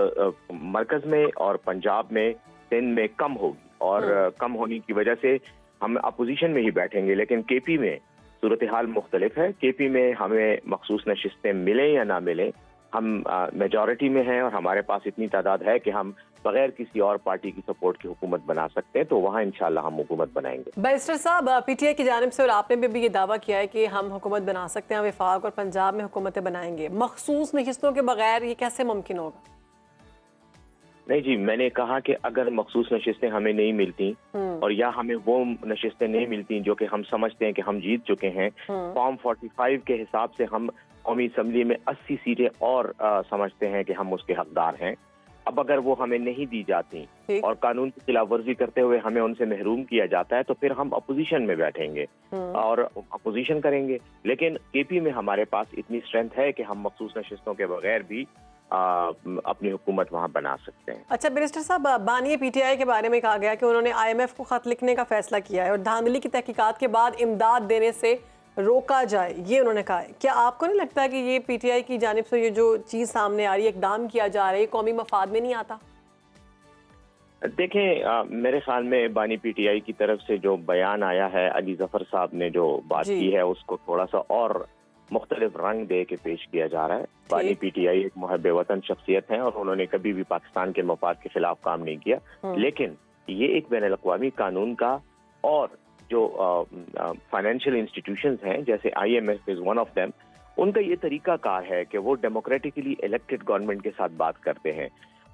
मरकज़ में और पंजाब में, सिंध में कम होगी, और कम होने की वजह से हम अपोजिशन में ही बैठेंगे। लेकिन KP में सूरत हाल मुख्तलिफ है। KP में हमें मखसूस नशिस्तें मिलें या ना मिलें, हम मेजॉरिटी में हैं और हमारे पास इतनी तादाद है कि हम बगैर किसी और पार्टी की सपोर्ट की हुकूमत बना सकते हैं, तो वहाँ इंशाल्लाह हम हुकूमत बनाएंगे।
बैरिस्टर साहब, PTI की जानिब से और आपने भी ये दावा किया है कि हम हुकूमत बना सकते हैं, विफाक और पंजाब में हुकूमतें बनाएंगे। मखसूस नशिस्तों के बगैर ये कैसे मुमकिन होगा?
नहीं जी, मैंने कहा कि अगर मखसूस नशिस्तें हमें नहीं मिलती और या हमें वो नशिस्तें नहीं मिलती जो कि हम समझते हैं कि हम जीत चुके हैं, फॉर्म 45 के हिसाब से हम कौमी असम्बली में 80 सीटें और समझते हैं कि हम उसके हकदार हैं। अब अगर वो हमें नहीं दी जाती और कानून की खिलाफ वर्जी करते हुए हमें उनसे महरूम किया जाता है तो फिर हम अपोजिशन में बैठेंगे और अपोजिशन करेंगे। लेकिन KP में हमारे पास इतनी स्ट्रेंथ है कि हम मखसूस नशिस्तों के बगैर भी अपनी हुकूमत वहाँ बना सकते हैं।
अच्छा बैरिस्टर साहब, बानी PTI के बारे में कहा गया कि उन्होंने IMF को खत लिखने का फैसला किया है और धांधली की तहकीकात के बाद इमदाद देने से रोका जाए, ये उन्होंने कहा है। क्या आपको नहीं लगता कि ये PTI की जानिब से ये जो चीज़ सामने आ रही है, इकदाम किया जा रहा है, कौमी मफाद में नहीं आता?
देखें, मेरे ख्याल में बानी PTI की तरफ से जो बयान आया है, अली जफर साहब ने जो बात की है उसको थोड़ा सा और मुख्तलिफ रंग दे के पेश किया जा रहा है। बानी PTI एक मुहब्बे वतन शख्सियत है और उन्होंने कभी भी पाकिस्तान के मफाद के खिलाफ काम नहीं किया, लेकिन ये एक बैनुल अक़वामी कानून का और जो फाइनेंशियल इंस्टीट्यूशंस हैं जैसे IMF is one of them, उनका ये तरीका कार है कि वो डेमोक्रेटिकली इलेक्टेड गवर्नमेंट के साथ बात करते हैं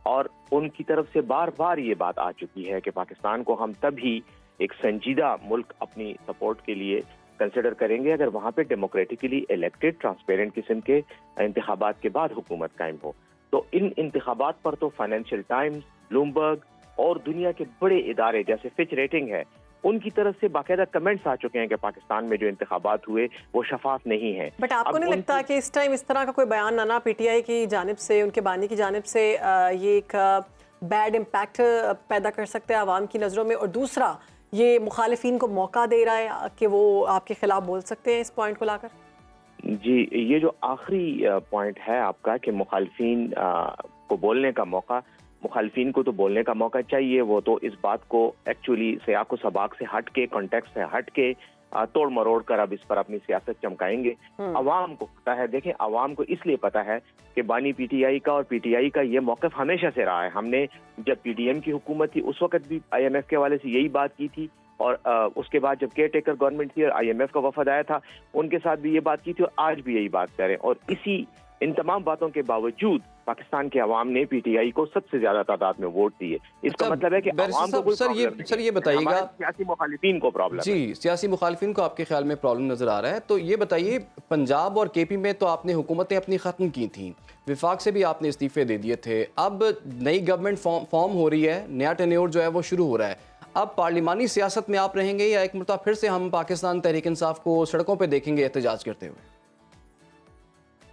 और उनकी तरफ से बार बार ये बात आ चुकी है कि पाकिस्तान को हम तभी एक संजीदा मुल्क अपनी सपोर्ट के लिए कंसिडर करेंगे अगर वहाँ पे डेमोक्रेटिकली इलेक्टेड ट्रांसपेरेंट किस्म के इंतखाबात के बाद हुकूमत कायम हो। तो इन इंतखाबात पर तो फाइनेंशियल टाइम्स, ब्लूमबर्ग और दुनिया के बड़े इदारे जैसे फिच रेटिंग है, उनकी तरफ से बाकायदा कमेंट्स आ चुके हैं कि पाकिस्तान में जो इंतखाबात हुए वो शफाफ नहीं है।
बट आपको नहीं लगता कि इस टाइम इस तरह का कोई बयान आना PTI की जानिब से, उनके बानी की जानिब से ये एक बैड इम्पैक्ट पैदा कर सकता है आवाम की नज़रों में, और दूसरा ये मुखालिफिन को मौका दे रहा है कि वो आपके खिलाफ बोल सकते हैं इस पॉइंट को लाकर?
जी, ये जो आखिरी पॉइंट है आपका कि मुखालिफिन को बोलने का मौका, मुखालिफिन को तो बोलने का मौका चाहिए, वो तो इस बात को एक्चुअली सियाक़ो सबाक से हट के, कॉन्टेक्स्ट से हट के तोड़ मरोड़ कर अब इस पर अपनी सियासत चमकाएंगे। अवाम को पता है, देखें अवाम को इसलिए पता है कि बानी पीटीआई का और पीटीआई का ये मौक़िफ़ हमेशा से रहा है। हमने जब पीडीएम की हुकूमत थी उस वक्त भी आईएमएफ के हवाले से यही बात की थी, और उसके बाद जब केयर टेकर गवर्नमेंट थी और आईएमएफ का वफद आया था उनके साथ भी ये बात की थी और आज भी यही बात करें। और इन तमाम बातों के बावजूद पाकिस्तान के अवाम ने पीटीआई को सबसे ज्यादा तादाद में वोट दिए। इसका मतलब है कि अवाम को कोई प्रॉब्लम नहीं
सर ये बताइएगा,
हमारे सियासी मुखालिफिन को प्रॉब्लम है।
जी, सियासी मुखालिफिन को आपके ख्याल में प्रॉब्लम नजर आ रहा है, तो ये बताइए पंजाब और केपी में तो आपने हुकूमतें अपनी ख़त्म की थी, विफाक से भी आपने इस्तीफे दे दिए थे, अब नई गवर्नमेंट फॉर्म हो रही है, नया टेन्योर जो है वो शुरू हो रहा है, अब पार्लिमानी सियासत में आप रहेंगे या एक मरतबा फिर से हम पाकिस्तान तहरीक इंसाफ को सड़कों पर देखेंगे एहतजाज करते हुए?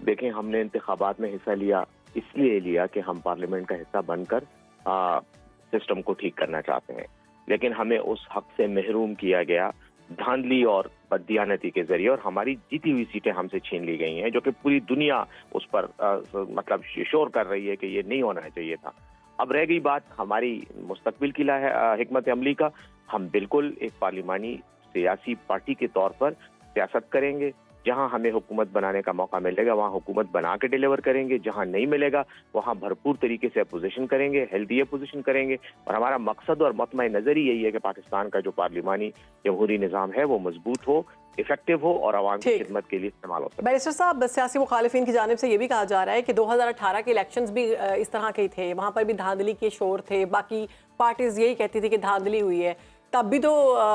देखें, हमने इंतखाबात में हिस्सा लिया इसलिए लिया कि हम पार्लियामेंट का हिस्सा बनकर सिस्टम को ठीक करना चाहते हैं, लेकिन हमें उस हक से महरूम किया गया धांधली और बददियानती के जरिए, और हमारी जीती हुई सीटें हमसे छीन ली गई हैं, जो कि पूरी दुनिया उस पर मतलब शोर कर रही है कि ये नहीं होना चाहिए था। अब रह गई बात हमारी मुस्तकबिल की हिकमत अमली का। हम बिल्कुल एक पार्लिमानी सियासी पार्टी के तौर पर सियासत करेंगे, जहां हमें हुकूमत बनाने का मौका मिलेगा वहां हुकूमत बना के डिलीवर करेंगे, जहां नहीं मिलेगा वहां भरपूर तरीके से अपोजिशन करेंगे, हेल्दी अपोजिशन करेंगे, और हमारा मकसद और मतमय नजर ही यही है कि पाकिस्तान का जो पार्लिमानी जमहूरी निज़ाम है वो मजबूत हो, इफेक्टिव हो और आवाम की खिदमत के लिए इस्तेमाल हो सके।
बैरिस्टर साहब, सियासी मुखालिफिन की जानिब से ये भी कहा जा रहा है कि 2018 के इलेक्शंस भी इस तरह के ही थे, वहाँ पर भी धांधली के शोर थे, बाकी पार्टीज यही कहती थी कि धांधली हुई है, तब भी तो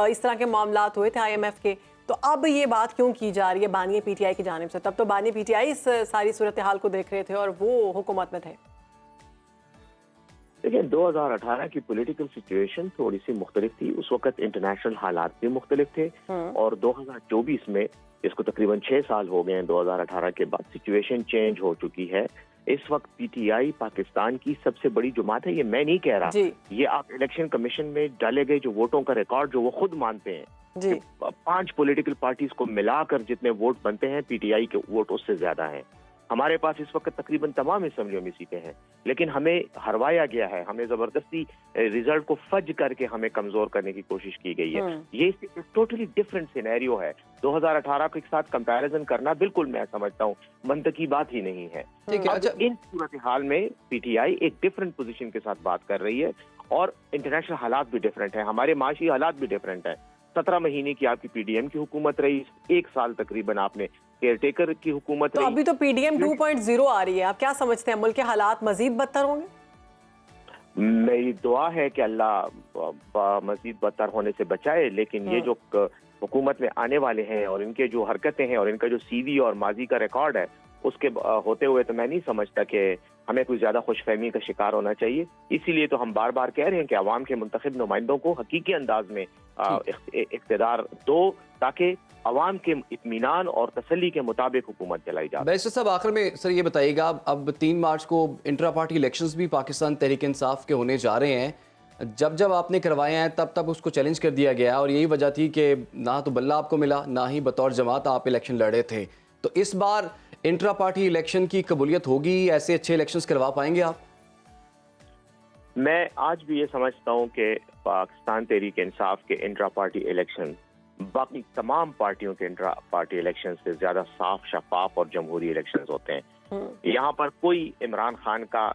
इस तरह के मामलात हुए थे आईएमएफ के, तो अब ये बात क्यों की जा रही है बानी पीटीआई की जानिब से? तब तो बानी पीटीआई इस सारी सूरत हाल को देख रहे थे और वो हुकूमत में थे।
देखिए, 2018 की पॉलिटिकल सिचुएशन थोड़ी सी मुख्तलिफ थी, उस वक्त इंटरनेशनल हालात भी मुख्तलिफ थे, और 2024 में इसको तकरीबन 6 साल हो गए हैं 2018 के बाद, सिचुएशन चेंज हो चुकी है। इस वक्त पीटीआई पाकिस्तान की सबसे बड़ी जमात है, ये मैं नहीं कह रहा, ये आप इलेक्शन कमीशन में डाले गए जो वोटों का रिकॉर्ड जो वो खुद मानते हैं
जी।
5 पॉलिटिकल पार्टीज को मिलाकर जितने वोट बनते हैं पीटीआई के वोट उससे ज्यादा हैं। हमारे पास इस वक्त तकरीबन तमाम असेंबलियों में सीटें हैं, लेकिन हमें हरवाया गया है, हमें जबरदस्ती रिजल्ट को फज करके हमें कमजोर करने की कोशिश की गई है। ये टोटली डिफरेंट सिनेरियो है। 2018 के साथ कंपैरिजन करना बिल्कुल मैं समझता हूँ मंतकी बात ही नहीं है। इन सूरत हाल में पीटीआई एक डिफरेंट पोजीशन के साथ बात कर रही है, और इंटरनेशनल हालात भी डिफरेंट है, हमारे माशी हालात भी डिफरेंट है। 17 महीने की आपकी पीडीएम की हुकूमत रही, 1 साल तकरीबन आपने केयर टेकर की हुकूमत
तो
रही।
अभी तो पीडीएम 2.0 आ रही है, आप क्या समझते हैं मुल्क के हालात मजीद बदतर होंगे?
मेरी दुआ है कि अल्लाह मजीद बदतर होने से बचाए, लेकिन ये जो हुकूमत में आने वाले हैं और इनके जो हरकतें हैं और इनका जो सीवी और माजी का रिकॉर्ड है उसके होते हुए तो मैं नहीं समझता कि हमें कोई ज्यादा खुशफहमी का शिकार होना चाहिए। इसीलिए तो हम बार बार कह रहे हैं कि अवाम के मुंतखब नुमाइंदों को हकीकी अंदाज में इख्तिदार दो, ताकि अवाम के इत्मीनान और तसल्ली के मुताबिक हुकूमत चलाई जाए।
बैरिस्टर साहब, आखिर में सर ये बताइएगा, अब 3 मार्च को इंट्रा पार्टी इलेक्शंस भी पाकिस्तान तहरीक इंसाफ के होने जा रहे हैं, जब आपने करवाए हैं तब उसको चैलेंज कर दिया गया, और यही वजह थी कि ना तो बल्ला आपको मिला, ना ही बतौर जमात आप इलेक्शन लड़े थे। तो इस बार इंट्रा पार्टी इलेक्शन की कबूलियत होगी? ऐसे अच्छे इलेक्शंस करवा पाएंगे आप?
मैं आज भी ये समझता हूँ कि पाकिस्तान तहरीक इंसाफ के इंट्रा पार्टी इलेक्शन बाकी तमाम पार्टियों के इंट्रा पार्टी इलेक्शन से ज्यादा साफ, शफाफ और जमहूरी इलेक्शंस होते हैं। यहाँ पर कोई इमरान खान का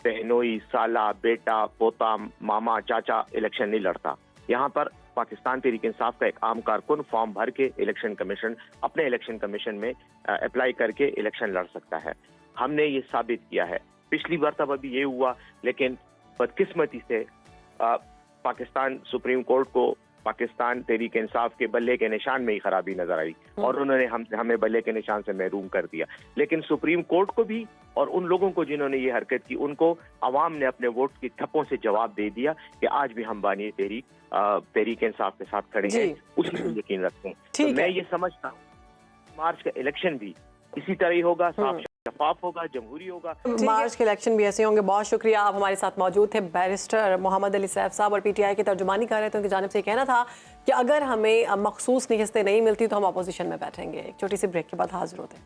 बहनोई, साला, बेटा, पोता, मामा, चाचा इलेक्शन नहीं लड़ता। यहाँ पर पाकिस्तान तहरीक इंसाफ का एक आम कारकुन फॉर्म भर के इलेक्शन कमीशन अपने इलेक्शन कमीशन में अप्लाई करके इलेक्शन लड़ सकता है। हमने ये साबित किया है। पिछली बार तब अभी ये हुआ, लेकिन बदकिस्मती से पाकिस्तान सुप्रीम कोर्ट को पाकिस्तान तहरीक इंसाफ के बल्ले के निशान में ही खराबी नजर आई और उन्होंने हमें बल्ले के निशान से महरूम कर दिया। लेकिन सुप्रीम कोर्ट को भी और उन लोगों को जिन्होंने ये हरकत की उनको अवाम ने अपने वोट की ठप्पों से जवाब दे दिया कि आज भी हम बानी तहरीक इंसाफ के साथ खड़े हैं, उसी पर यकीन रखते हैं। तो मैं ये समझता हूँ मार्च का इलेक्शन भी इसी तरह ही होगा, साफ शफाफ होगा, जमहूरी होगा।
मार्च के इलेक्शन भी ऐसे होंगे। बहुत शुक्रिया, आप हमारे साथ मौजूद थे। बैरिस्टर मोहम्मद अली सैफ साहब और पीटीआई की तर्जुमानी कर रहे थे। उनकी जानिब से कहना था कि अगर हमें मखसूस नशिस्तें नहीं मिलती तो हम अपोजिशन में बैठेंगे। एक छोटी सी ब्रेक के बाद हाजिर होते हैं।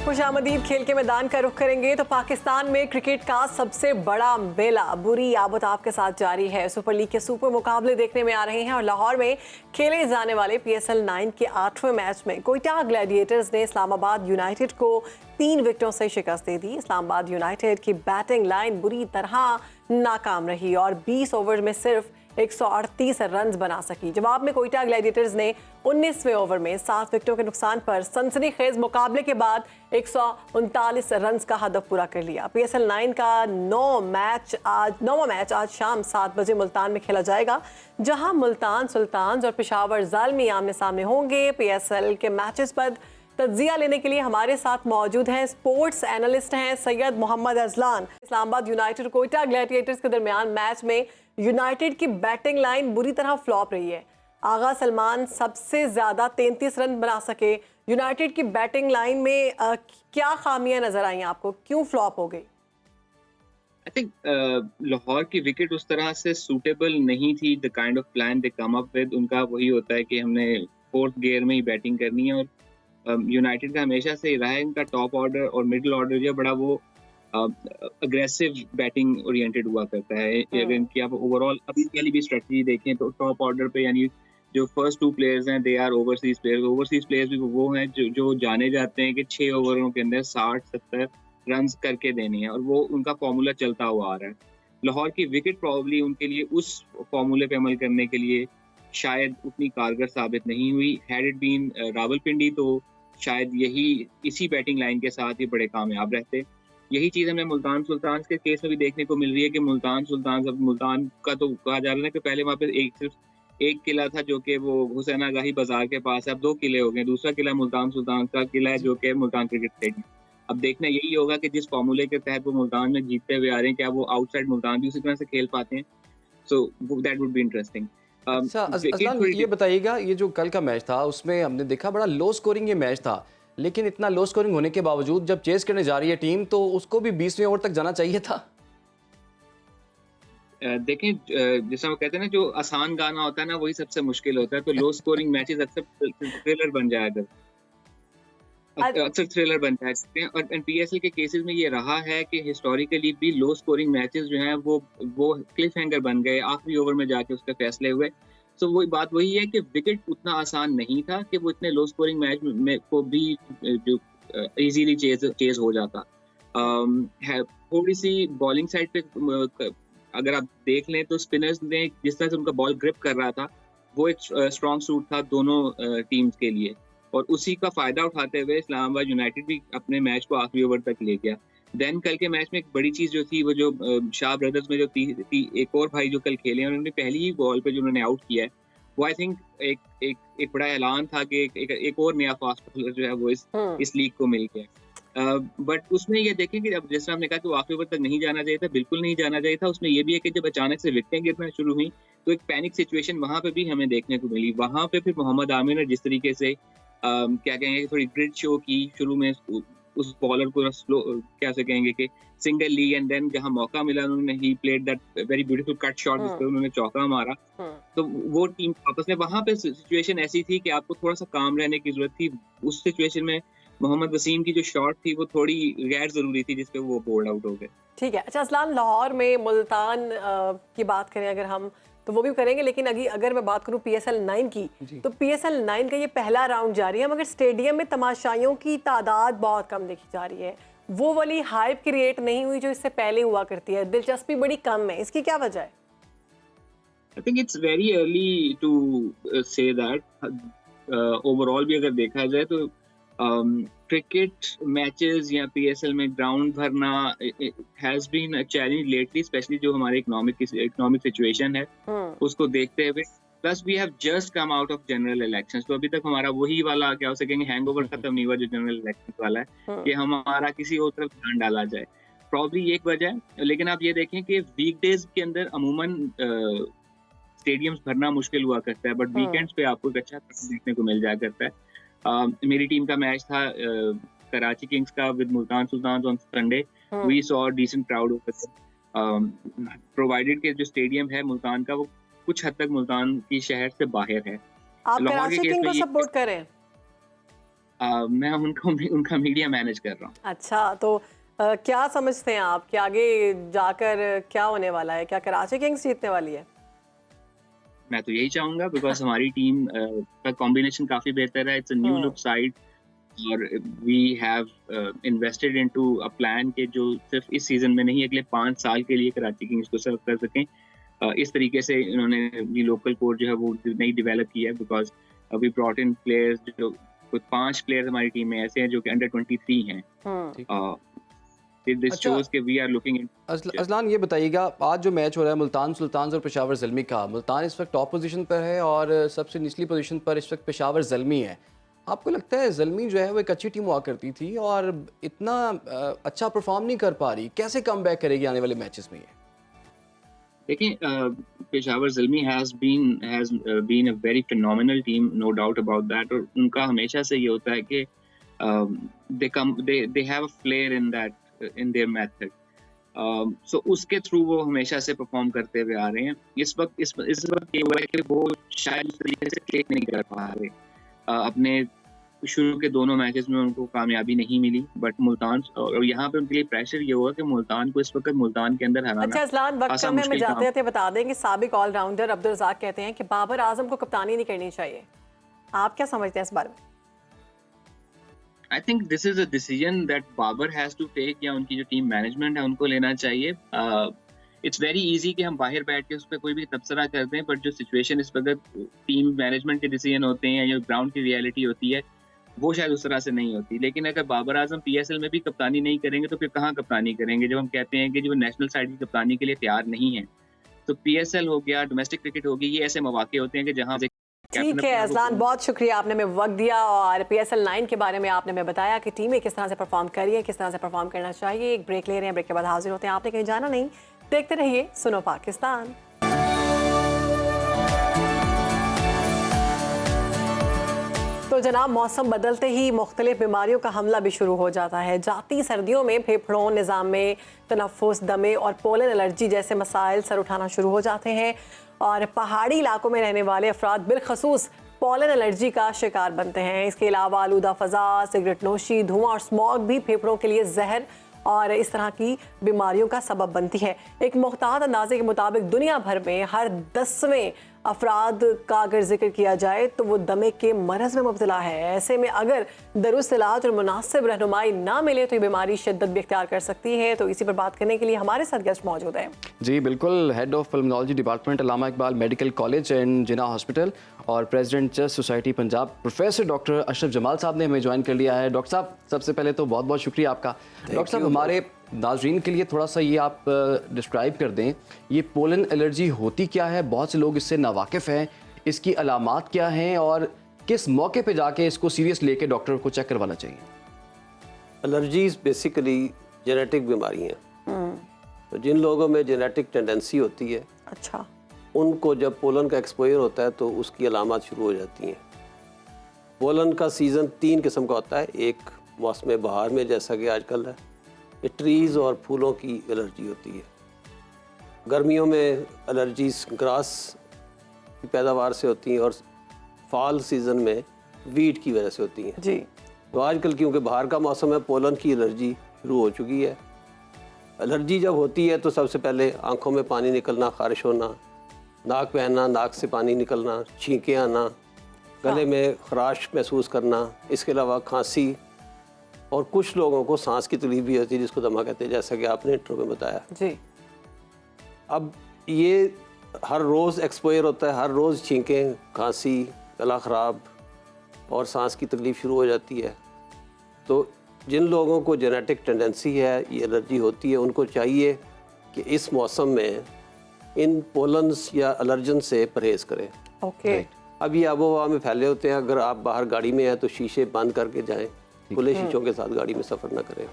खुशामदीद खेल के मैदान का रुख करेंगे तो पाकिस्तान में क्रिकेट का सबसे बड़ा मेला बुरी आबत आपके साथ जारी है। सुपर लीग के सुपर मुकाबले देखने में आ रहे हैं और लाहौर में खेले जाने वाले PSL 9 के 8वें मैच में कोयटा ग्लैडिएटर्स ने इस्लामाबाद यूनाइटेड को 3 विकेटों से शिकस्त दे दी। इस्लामाबाद यूनाइटेड की बैटिंग लाइन बुरी तरह नाकाम रही और 20 ओवर में सिर्फ 138 रन बना सकी। जवाब में कोयटा ग्लैडिएटर्स ने 19वें ओवर में 7 विकेटों के नुकसान पर सनसनीखेज मुकाबले के बाद 139 रन का हदफ पूरा कर लिया। PSL 9 का 9वां मैच आज शाम 7 बजे मुल्तान में खेला जाएगा, जहां मुल्तान सुल्तान्स और पेशावर ज़ालमी आमने सामने होंगे। PSL के मैचेस पर तज्जिया लेने के लिए हमारे साथ मौजूद हैं स्पोर्ट्स एनालिस्ट हैं सैयद मोहम्मद अजलान। इस्लामाबाद यूनाइटेड कोयटा ग्लैडिएटर्स के दरमियान मैच में यूनाइटेड की बैटिंग लाइन बुरी तरह फ्लॉप रही है। आगा सलमान सबसे ज्यादा 33 रन बना सके। यूनाइटेड की बैटिंग लाइन में क्या खामियां नजर आई आपको, क्यों फ्लॉप हो गई?
आई थिंक लाहौर की विकेट उस तरह से सूटेबल नहीं थी। The kind of plan they come up with, उनका वही होता है कि हमने 4th गियर में ही बैटिंग करनी है। और यूनाइटेड का हमेशा से रहा है, इनका टॉप ऑर्डर और मिडिल ऑर्डर जो बड़ा वो अग्रेसिव बैटिंग ओरिएंटेड हुआ करता है। अगर इनकी आप ओवरऑल अभी के लिए भी स्ट्रेटजी देखें तो टॉप ऑर्डर पे यानी जो फर्स्ट 2 प्लेयर्स हैं they are overseas players. Overseas players भी वो हैं जो जाने जाते हैं कि 6 ओवरों के अंदर 60-70 रन करके देने हैं, और वो उनका फॉर्मूला चलता हुआ आ रहा है। लाहौर की विकेट प्रॉब्ली उनके लिए उस फॉर्मूले पे अमल करने के लिए शायद उतनी कारगर साबित नहीं हुई। हैड इट बीन रावलपिंडी तो शायद यही इसी बैटिंग लाइन के साथ ही बड़े कामयाब रहते। यही चीज़ हमें मुल्तान सुल्तान्स के केस में भी देखने को मिल रही है कि मुल्तान सुल्तान्स, अब मुल्तान का तो कहा जा रहा है कि पहले वहाँ पे सिर्फ एक किला था जो कि वो हुसैन आगाही बाजार के पास है, अब 2 किले हो गए। दूसरा किला मुल्तान सुल्तान का किला है जो कि मुल्तान क्रिकेट स्टेडियम। अब देखना यही होगा कि जिस फॉर्मूले के तहत वो मुल्तान में जीतते हुए आ रहे हैं, क्या वो आउटसाइड मुल्तान भी उसी तरह से खेल पाते हैं? So that would be interesting.
अच्छा अजलान, ये बताइएगा, ये जो कल का मैच था उसमें हमने देखा बड़ा लो स्कोरिंग ये मैच था, लेकिन इतना लो स्कोरिंग होने के बावजूद जब चेस करने जा रही है टीम तो उसको भी 20वें ओवर तक जाना चाहिए था।
देखें, जैसा वो कहते हैं ना, जो आसान गाना होता है ना वही सबसे मुश्किल होता है। तो लो स्कोरिंग मैचेस अक्सर थ्रिलर बन जाया अक्सर थ्रिलर बन जाते हैं। और PSL के केसेस में ये रहा है कि हिस्टोरिकली भी लो स्कोरिंग मैचेस जो हैं वो क्लिफ हैंगर बन गए, आखिरी ओवर में जाके उसके फैसले हुए। तो वही बात वही है कि विकेट उतना आसान नहीं था कि वो इतने लो स्कोरिंग मैच में को भी जो इजीली चेज हो जाता है। थोड़ी सी बॉलिंग साइड पे अगर आप देख लें तो स्पिनर्स ने जिस तरह से उनका बॉल ग्रिप कर रहा था वो एक स्ट्रॉन्ग सूट था दोनों टीम्स के लिए, और उसी का फायदा उठाते हुए इस्लामाबाद यूनाइटेड भी अपने मैच को आखिरी ओवर तक ले गया। देन कल के मैच में एक बड़ी चीज जो थी वो जो शाह ब्रदर्स में जो एक और भाई जो कल खेले हैं उन्होंने पहली ही बॉल पे जो उन्होंने आउट किया है वो आई थिंक एक बड़ा ऐलान था कि एक और नया फास्ट बॉलर जो है वो इस लीग को मिल गया। बट उसमें ये देखें कि अब जिस तरह हमने कहा कि वो आखिरी ओवर तक नहीं जाना चाहिए था, बिल्कुल नहीं जाना चाहिए था। उसमें ये भी है कि जब अचानक से विकेटें गिरना शुरू हुई तो एक पैनिक सिचुएशन वहां पे भी हमें देखने को मिली। वहां पे फिर मोहम्मद आमिर ने जिस तरीके से क्या कहेंगे थोड़ी ग्रिड शो की शुरू में, उस बॉलर को स्लो क्या से कहेंगे कि सिंगल ली, एंड देन जहां मौका मिला उन्होंने he played that very beautiful cut shot जिस पे उन्होंने चौका मारा। तो वो टीम आपस में वहां पे सिचुएशन ऐसी थी कि आपको थोड़ा सा काम रहने की जरूरत थी। उस सिचुएशन में मोहम्मद वसीम की जो शॉट थी वो थोड़ी गैर जरूरी थी जिसपे वो बोल्ड आउट हो गए।
ठीक है। अच्छा असलान, लाहौर में मुल्तान की बात करें अगर हम तो वो भी करेंगे, लेकिन अगर मैं बात करूं PSL 9 की तो PSL 9 का ये पहला राउंड जारी है, मगर स्टेडियम में तमाशाइयों की तादाद बहुत कम देखी जा रही है। वो वाली हाइप क्रिएट नहीं हुई जो इससे पहले हुआ करती है, दिलचस्पी बड़ी कम है। इसकी क्या वजह है?
I think it's very early to say that. Overall भी अगर देखा जाए तो क्रिकेट मैचेस या PSL में ग्राउंड भरना has been a challenge lately, specially जो हमारे इकोनॉमिक सिचुएशन है उसको देखते हुए। Plus we have just come out of general elections, तो अभी तक हमारा वही वाला क्या हो सकेंगे हैंगओवर खत्म नहीं हुआ जो जनरल इलेक्शंस वाला है कि हमारा किसी और तरफ ध्यान डाला जाए। प्रॉब्ली एक वजह है। लेकिन आप ये देखें कि वीकडेज के अंदर अमूमन स्टेडियम्स भरना मुश्किल हुआ करता है, बट वीकेंड्स पे आपको एक अच्छा देखने को मिल जाया करता है। मेरी टीम का मैच था कराची किंग्स का with Multan Sultans on Sunday. We saw decent crowd provided के जो स्टेडियम है मुल्तान का वो कुछ हद तक मुल्तान की शहर से बाहर है।
आप कराची किंग को सपोर्ट करें?
मैं उनका मीडिया मैनेज कर रहा हूँ।
अच्छा, तो क्या समझते हैं आप कि आगे जाकर क्या होने वाला है? क्या कराची किंग्स जीतने वाली है?
मैं तो यही चाहूंगा, बिकॉज हमारी टीम का कॉम्बिनेशन काफी बेहतर है। It's a new look side, और we have invested into a plan के जो सिर्फ इस सीजन में नहीं, अगले 5 साल के लिए कराची किंग्स को सर्व कर सकें। इस तरीके से इन्होंने भी लोकल कोर जो है वो नई डेवलप किया है, because we brought in players, जो कुछ 5 प्लेयर्स हमारी टीम में ऐसे हैं जो कि अंडर 23 हैं। दिस
अच्छा।
शोज कि we are looking in.
Azlan, ये बताइएगा, आज जो मैच हो रहा है मुल्तान सुल्तान्स और पेशावर ज़ल्मी का, मुल्तान इस वक्त टॉप पोजीशन पर है और सबसे निचली पोजीशन पर इस वक्त पेशावर ज़ल्मी है। आपको लगता है ज़ल्मी जो है वो एक अच्छी टीम हुआ करती थी और इतना अच्छा परफॉर्म नहीं कर पा रही, कैसे कम बैक करेगी आने वाले मैचेस में ये?
देखिए, Peshawar Zalmi has been a very phenomenal team, no doubt about that. और उनका हमेशा से ये होता है कि they have a flair in their method, so उसके थ्रू वो हमेशा से परफॉर्म करते हुए आ रहे हैं। इस वक्त ये हुआ है कि वो शायद उस तरीके से क्लिक नहीं कर पा रहे। अपने शुरू के दोनों मैचेस में उनको कामयाबी नहीं मिली, बट मुल्तान, और यहाँ पे उनके लिए प्रेशर ये हुआ कि मुल्तान को इस वक्त मुल्तान के अंदर हराना
अच्छा अजलान, वक्त
खासा
कम है, हमें
मुश्किल
जाते
काम।
जाते बता दें कि साबिक ऑलराउंडर अब्दुल रज़ाक कहते हैं कि बाबर आजम को कप्तानी नहीं करनी चाहिए। आप क्या समझते हैं इस बारे में?
I think this is a decision that Babar has to take, या उनकी जो टीम मैनेजमेंट है उनको लेना चाहिए। इट्स वेरी इजी कि हम बाहर बैठ के उस पर कोई भी तबसरा कर दें, बट जो सिचुएशन इस वक्त टीम मैनेजमेंट के डिसीजन होते हैं या जो ग्राउंड की रियलिटी होती है वो शायद उस तरह से नहीं होती। लेकिन अगर बाबर आजम पीएसएल में भी कप्तानी नहीं करेंगे तो फिर कहाँ कप्तानी करेंगे? जब हम कहते हैं कि जो नेशनल साइड की कप्तानी के लिए तैयार नहीं है, तो पीएसएल हो गया, डोमेस्टिक क्रिकेट हो गई, ये ऐसे मौके होते हैं कि जहाँ
ठीक है अजलान, बहुत शुक्रिया, आपने हमें वक्त दिया और PSL 9 के बारे में आपने हमें बताया कि टीमें किस तरह से परफॉर्म कर रही है, किस तरह से परफॉर्म करना चाहिए। एक ब्रेक ले रहे हैं, ब्रेक के बाद हाजिर होते हैं। आपने कहीं जाना नहीं, देखते रहिए सुनो पाकिस्तान। तो जनाब, मौसम बदलते ही मुख्तलिफ बीमारियों का हमला भी शुरू हो जाता है। जाती सर्दियों में फेफड़ों, निज़ाम में तनफ़ुस, दमे और पोलन एलर्जी जैसे मसाइल सर उठाना शुरू हो जाते हैं और पहाड़ी इलाकों में रहने वाले अफराद बिलखसूस पोलन एलर्जी का शिकार बनते हैं। इसके अलावा आलूदा फ़ज़ा, सिगरेट नोशी, धुआं और स्मॉग भी फेफड़ों के लिए जहर और इस तरह की बीमारियों का सबब बनती है। एक मुख्तार अंदाजे के मुताबिक दुनिया भर में हर 10वें अफराद का अगर जिक्र किया जाए तो वो दमे के मरज़ में मुब्तला है। ऐसे में अगर दुरुस्त इलाज और मुनासिब रहनुमाई ना मिले तो ये बीमारी शिद्दत भी इख्तियार कर सकती है। तो इसी पर बात करने के लिए हमारे साथ गेस्ट मौजूद हैं।
जी बिल्कुल, head of pulmonology department Allama Iqbal medical college and Jinnah hospital और president chest society Punjab professor doctor Ashraf Jamal sahab ने हमें ज्वाइन कर लिया है। डॉक्टर साहब, सबसे पहले तो बहुत बहुत शुक्रिया आपका। डॉक्टर साहब, हमारे नाज़रीन के लिए थोड़ा सा ये आप डिस्क्राइब कर दें, ये पोलन एलर्जी होती क्या है? बहुत से लोग इससे नावाकिफ़ हैं, इसकी अलामात क्या हैं और किस मौके पे जाके इसको सीरियस लेके डॉक्टर को चेक करवाना चाहिए?
एलर्जीज बेसिकली जेनेटिक बीमारी हैं। तो जिन लोगों में जेनेटिक टेंडेंसी होती है,
अच्छा,
उनको जब पोलन का एक्सपोजर होता है तो उसकी अलामात शुरू हो जाती हैं। पोलन का सीज़न 3 किस्म का होता है। एक मौसम बहार में, जैसा कि आजकल है, ये ट्रीज़ और फूलों की एलर्जी होती है। गर्मियों में एलर्जीज ग्रास की पैदावार से होती हैं और फॉल सीज़न में वीट की वजह से होती हैं।
जी,
तो आजकल क्योंकि बाहर का मौसम है, पोलन की एलर्जी शुरू हो चुकी है। एलर्जी जब होती है तो सबसे पहले आंखों में पानी निकलना, खारिश होना, नाक बहना, नाक से पानी निकलना, छींकें आना, गले में खराश महसूस करना, इसके अलावा खांसी और कुछ लोगों को सांस की तकलीफ भी होती है जिसको दमा कहते हैं, जैसा कि आपने इंट्रो में बताया।
जी,
अब ये हर रोज़ एक्सपोजर होता है, हर रोज़ छींकें, खांसी, गला ख़राब और सांस की तकलीफ़ शुरू हो जाती है। तो जिन लोगों को जेनेटिक टेंडेंसी है, ये एलर्जी होती है, उनको चाहिए कि इस मौसम में इन पोलन्स या एलर्जन से परहेज़ करें।
ओके,
अब ये आबो हवा में फैले होते हैं। अगर आप बाहर गाड़ी में हैं तो शीशे बंद करके जाएं, खुले शीशों के साथ गाड़ी में सफ़र ना करें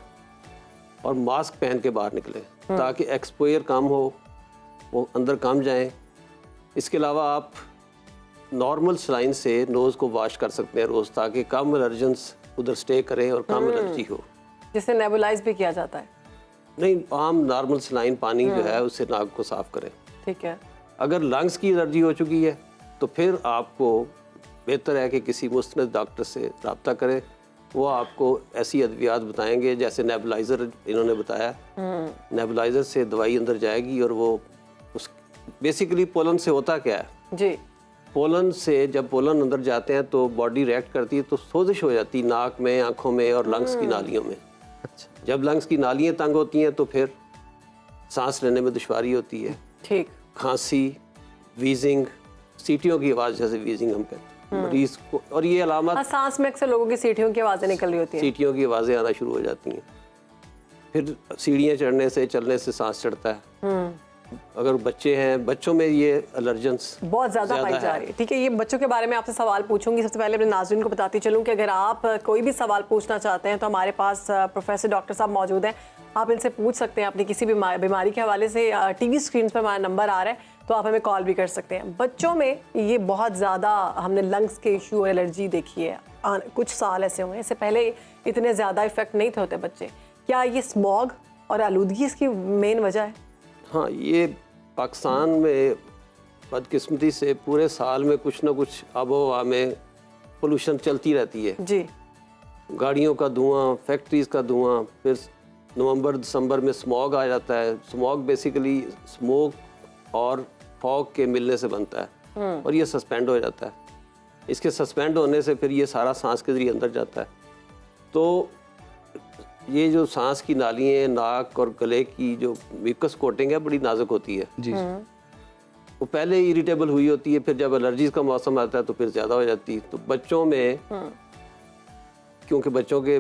और मास्क पहन के बाहर निकलें ताकि एक्सपोजर कम हो, वो अंदर कम जाएं। इसके अलावा आप नॉर्मल सलाइन से नोज़ को वॉश कर सकते हैं रोज़, ताकि कम एलर्जेंस उधर स्टे करें और कम एलर्जी हो।
जिसे नेबुलाइज भी किया जाता है।
नहीं, आम नॉर्मल सलाइन पानी जो है उससे नाक को साफ़ करें।
ठीक है,
अगर लंग्स की एलर्जी हो चुकी है तो फिर आपको बेहतर है कि किसी मुस्तनद डॉक्टर से रब्ता करें वो आपको ऐसी अद्वियात बताएंगे, जैसे नेबुलाइज़र इन्होंने बताया। नेबुलाइज़र से दवाई अंदर जाएगी और वो उस बेसिकली पोलन से होता क्या है,
जी
पोलन से जब पोलन अंदर जाते हैं तो बॉडी रिएक्ट करती है, तो सोजिश हो जाती है नाक में, आँखों में और लंग्स की नालियों में।
अच्छा,
जब लंग्स की नालियाँ तंग होती हैं तो फिर सांस लेने में दुश्वारी होती है,
ठीक।
खांसी, वीजिंग, सीटियों की आवाज़ जैसे वीजिंग हम कहते हैं मरीज को, और ये
हाँ,
अलामत
सांस में अक्सर लोगों की सीटियों की आवाज़ें निकल रही होती हैं।
सीटियों की आवाज़ें आना शुरू हो जाती हैं। फिर सीढ़ियाँ चढ़ने से, चलने से सांस चढ़ता है। अगर बच्चे हैं, बच्चों में ये एलर्जेंस
बहुत ज़्यादा पाई जा रही है। ठीक है, ये बच्चों के बारे में आपसे सवाल पूछूंगी। सबसे पहले अपने नाज़रीन को बताती चलूँ कि अगर आप कोई भी सवाल पूछना चाहते हैं तो हमारे पास प्रोफेसर डॉक्टर साहब मौजूद हैं, आप इनसे पूछ सकते हैं अपनी किसी भी बीमारी के हवाले से। टीवी स्क्रीन पर हमारा नंबर आ रहा है, तो आप हमें कॉल भी कर सकते हैं। बच्चों में ये बहुत ज़्यादा हमने लंग्स के इशू और एलर्जी देखी है, कुछ साल ऐसे हुए हैं, इससे पहले इतने ज़्यादा इफेक्ट नहीं थे होते बच्चे। क्या ये स्मॉग और आलूदगी इसकी मेन वजह है?
हाँ, ये पाकिस्तान में बदकिस्मती से पूरे साल में कुछ ना कुछ आबो हवा में पोल्यूशन चलती रहती है।
जी
गाड़ियों का धुआं, फैक्ट्रीज़ का धुआं, फिर नवंबर दिसंबर में स्मॉग आ जाता है। स्मॉग बेसिकली स्मोक और फॉग के मिलने से बनता है और ये सस्पेंड हो जाता है। इसके सस्पेंड होने से फिर ये सारा सांस के ज़रिए अंदर जाता है। तो ये जो सांस की नालियाँ, नाक और गले की जो म्यूकस कोटिंग है बड़ी नाजुक होती है
जी
वो पहले इरिटेबल हुई होती है, फिर जब एलर्जीज का मौसम आता है तो फिर ज़्यादा हो जाती है। तो बच्चों में क्योंकि बच्चों के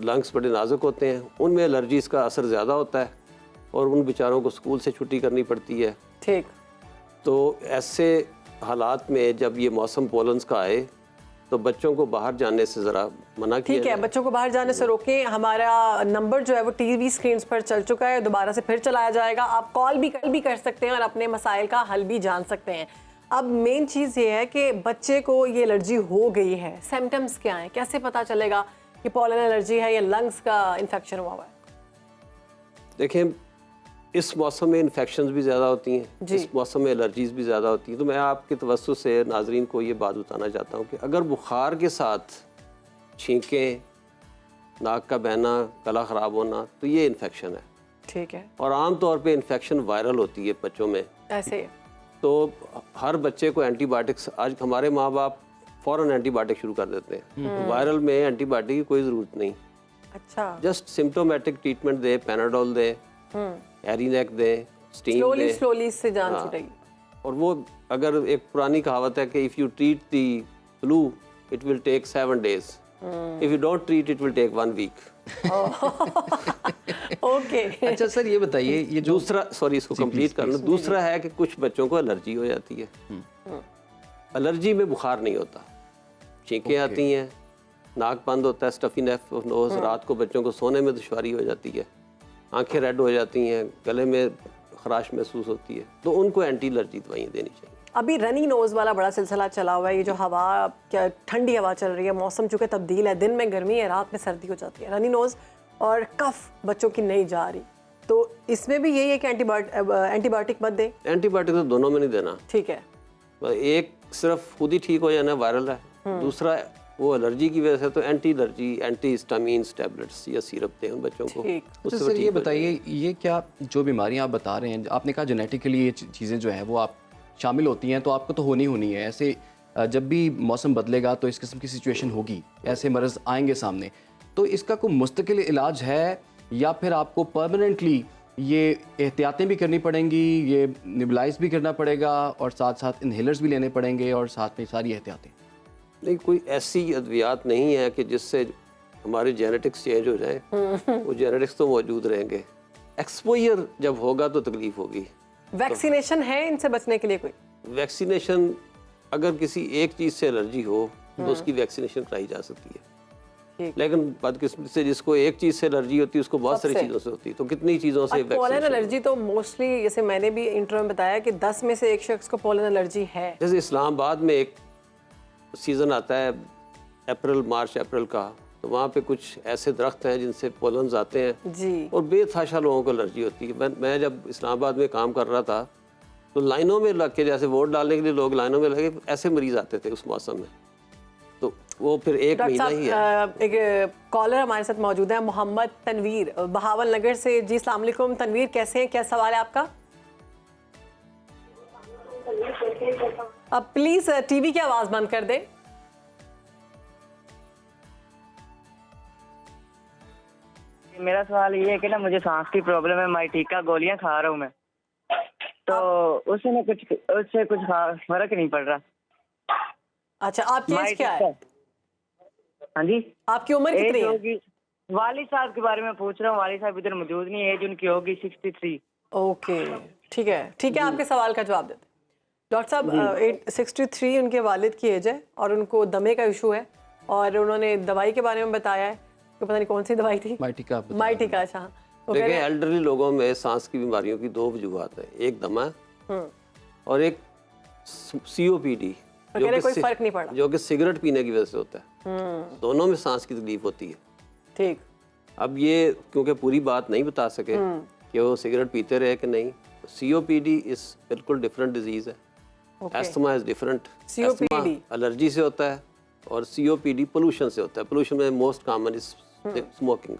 लंग्स बड़े नाजुक होते हैं, उनमें एलर्जीज का असर ज़्यादा होता है और उन बेचारों को स्कूल से छुट्टी करनी पड़ती है।
ठीक।
तो ऐसे हालात में जब ये मौसम पोलन्स का आए तो बच्चों को बाहर जाने से ज़रा मना किया
ठीक है,
जाए।
बच्चों को बाहर जाने से रोकें। हमारा नंबर जो है वो टीवी स्क्रीन पर चल चुका है, दोबारा से फिर चलाया जाएगा। आप कॉल भी कर सकते हैं और अपने मसाइल का हल भी जान सकते हैं। अब मेन चीज़ ये है कि बच्चे को ये एलर्जी हो गई है, सिम्टम्स क्या हैं, कैसे पता चलेगा कि पोलन एलर्जी है या लंग्स का इन्फेक्शन हुआ हुआ है?
देखें, इस मौसम में इन्फेक्शंस भी ज़्यादा होती हैं,
जी।
इस मौसम में एलर्जीज़ भी ज़्यादा होती हैं। तो मैं आपके तवज्जो से नाजरीन को ये बात बताना चाहता हूँ कि अगर बुखार के साथ छींकें, नाक का बहना, गला ख़राब होना, तो ये इन्फेक्शन है।
ठीक है,
और आम तौर पे इन्फेक्शन वायरल होती है बच्चों में।
ऐसे
तो हर बच्चे को एंटीबायोटिक्स, आज हमारे माँ बाप फ़ौरन एंटीबायोटिक शुरू कर देते हैं। वायरल में एंटीबायोटिक की कोई ज़रूरत नहीं,
अच्छा,
जस्ट सिम्टोमेटिक ट्रीटमेंट दे, पैनाडोल दे, एरिनेक दे, स्टीम दे।
स्लोली से जान
हाँ।
छूटेगी।
और वो अगर एक पुरानी कहावत है कि if you treat the flu it will take 7 days, if you don't treat it will take 1 week।
Okay.
अच्छा सर, ये बताइए, ये जो
दूसरा, सॉरी इसको कंप्लीट कर लूँ। दूसरा है कि कुछ बच्चों को एलर्जी हो जाती है। एलर्जी में बुखार नहीं होता, छींकें आती हैं, नाक बंद होता है, स्टफी नेफ ऑफ नोज, रात को बच्चों को सोने में दुश्वारी हो जाती है, आंखें रेड हो जाती हैं, गले में खराश महसूस होती है, तो उनको एंटी एलर्जी दवाइयाँ देनी चाहिए।
अभी रनी नोज वाला बड़ा सिलसिला चला हुआ है। ये जो हवा, क्या ठंडी हवा चल रही है, मौसम चूँकि तब्दील है, दिन में गर्मी है, रात में सर्दी हो जाती है, रनी नोज और कफ बच्चों की नहीं जा रही, तो इसमें भी यही है कि एंटीबायोटिक मत दें।
एंटीबायोटिक तो दोनों में नहीं देना।
ठीक है,
एक सिर्फ खुद ही ठीक हो जाना वायरल है, दूसरा वो एलर्जी की वजह से तो anti allergy, anti histamines tablets या सिरप दें उन बच्चों को।
ठीक।
अच्छा सर, ये बताइए, ये क्या जो बीमारियां आप बता रहे हैं, आपने कहा जेनेटिकली ये चीज़ें जो हैं वो आप शामिल होती हैं, तो आपको तो होनी है। ऐसे जब भी मौसम बदलेगा तो इस किस्म की सिचुएशन होगी, ऐसे मर्ज़ आएंगे सामने, तो इसका कोई मुस्तकिल इलाज है या फिर आपको परमानेंटली ये एहतियातें भी करनी पड़ेंगी, ये निबलाइज भी करना पड़ेगा और साथ साथ इन्हेलर्स भी लेने पड़ेंगे और साथ में सारी एहतियातें?
नहीं, कोई ऐसी अद्वियात नहीं है कि जिससे हमारे जेनेटिक्स चेंज हो जाए। वो जेनेटिक्स तो मौजूद रहेंगे, एक्सपोजर जब होगा तो तकलीफ होगी।
वैक्सीनेशन है इनसे बचने के लिए कोई?
वैक्सीनेशन, अगर किसी एक चीज़ से एलर्जी हो तो उसकी वैक्सीनेशन कराई जा सकती है,
ठीक।
लेकिन बदकिस्मती से जिसको एक चीज़ से एलर्जी होती है उसको बहुत सारी
सबसे।
चीज़ों से होती है, तो कितनी चीज़ों से
पोलन
वैक्सीनेशन।
एलर्जी तो मोस्टली, जैसे मैंने भी इंटरव्यू में बताया कि 10 में से एक शख्स को पोलन एलर्जी है।
जैसे इस्लामाबाद में एक सीज़न आता है मार्च अप्रैल का, तो वहाँ पे कुछ ऐसे दरख्त हैं जिनसे पोलन्स आते हैं
जी,
और बेतहाशा लोगों को एलर्जी होती है। मैं जब इस्लामाबाद में काम कर रहा था तो लाइनों में लग के, जैसे वोट डालने के लिए लोग लाइनों में लगे, ऐसे मरीज आते थे उस मौसम में। तो वो फिर एक
डॉक्टर
महीना ही है।
साहब एक कॉलर हमारे साथ मौजूद है, मोहम्मद तनवीर बहावल नगर से। जी अस्सलाम वालेकुम तनवीर, कैसे हैं, क्या सवाल है आपका? अब प्लीज टीवी की आवाज बंद कर दें।
मेरा सवाल ये है कि ना मुझे सांस की प्रॉब्लम है, माइटिका गोलियां खा रहा हूँ मैं, तो उससे कुछ फर्क नहीं पड़ रहा।
अच्छा, आपकी एज क्या है?
हाँ जी,
आपकी उम्र कितनी
एज
है?
होगी, वाली साहब के बारे में पूछ रहा हूँ, वाली साहब इधर मौजूद नहीं है, एज उनकी होगी 63।
ओके, ठीक है, आपके सवाल का जवाब देते हैं। डॉक्टर साहब 63 उनके वालिद की एज है और उनको दमे का इशू है, और उन्होंने दवाई के बारे में बताया है, तो पता नहीं कौन सी दवाई थी,
माइटिका
माइटिका। अच्छा, वो कह
देखिए
रहे हैं
एल्डरली लोगों में सांस की बीमारियों की दो वजूहत है, एक दमा और एक COPD,
वो कह रहे कोई फर्क नहीं पड़ा।
जो कि सिगरेट पीने की वजह से होता है। दोनों में सांस की तकलीफ होती है।
ठीक,
अब ये क्योंकि पूरी बात नहीं बता सके कि वो सिगरेट पीते रहे कि नहीं, COPD इस बिल्कुल डिफरेंट डिजीज है। Asthma is different.
COPD
allergy से होता है और COPD पोल्यूशन से होता है। पोल्यूशन में मोस्ट कॉमन इज स्मोकिंग।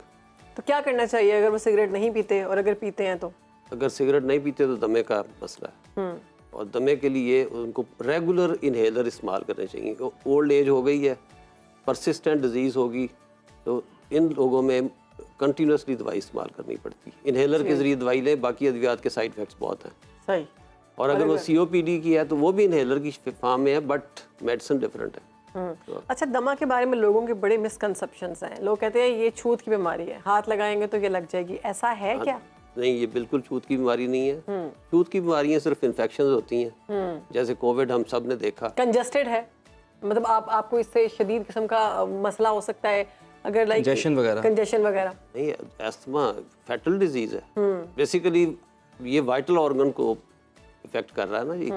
तो क्या करना चाहिए अगर वो सिगरेट नहीं पीते, और अगर पीते हैं तो?
अगर सिगरेट नहीं पीते तो दमे का मसला है, और दमे के लिए उनको रेगुलर इनहेलर इस्तेमाल करने चाहिए। ओल्ड एज हो गई है, परसिस्टेंट डिजीज होगी, तो इन लोगों में कंटिन्यूसली दवाई इस्तेमाल करनी पड़ती है। इनहेलर के जरिए दवाई लें, बाकी अद्वियात के साइड इफेक्ट्स बहुत हैं।
सही।
और अगर वो COPD की है तो वो भी इनहेलर की फॉर्म में है, बट मेडिसिन डिफरेंट है।
अच्छा, दमा के बारे में लोगों के बड़े मिसकंसेप्शंस हैं। लोग कहते हैं ये छूत की बीमारी है, हाथ लगाएंगे तो ये लग जाएगी, ऐसा है क्या?
नहीं, ये बिल्कुल छूत की बीमारी नहीं है। छूत की बीमारियां सिर्फ इन्फेक्शन होती हैं, जैसे कोविड हम सब ने देखा।
कंजस्टेड है, मतलब आपको इससे शदीद किस्म का मसला हो सकता है, अगर लाइक कंजेशन वगैरह।
नहीं, एस्थमा फैटल डिजीज है। बेसिकली ये वाइटल ऑर्गन को इफेक्ट कर रहा है ना जी।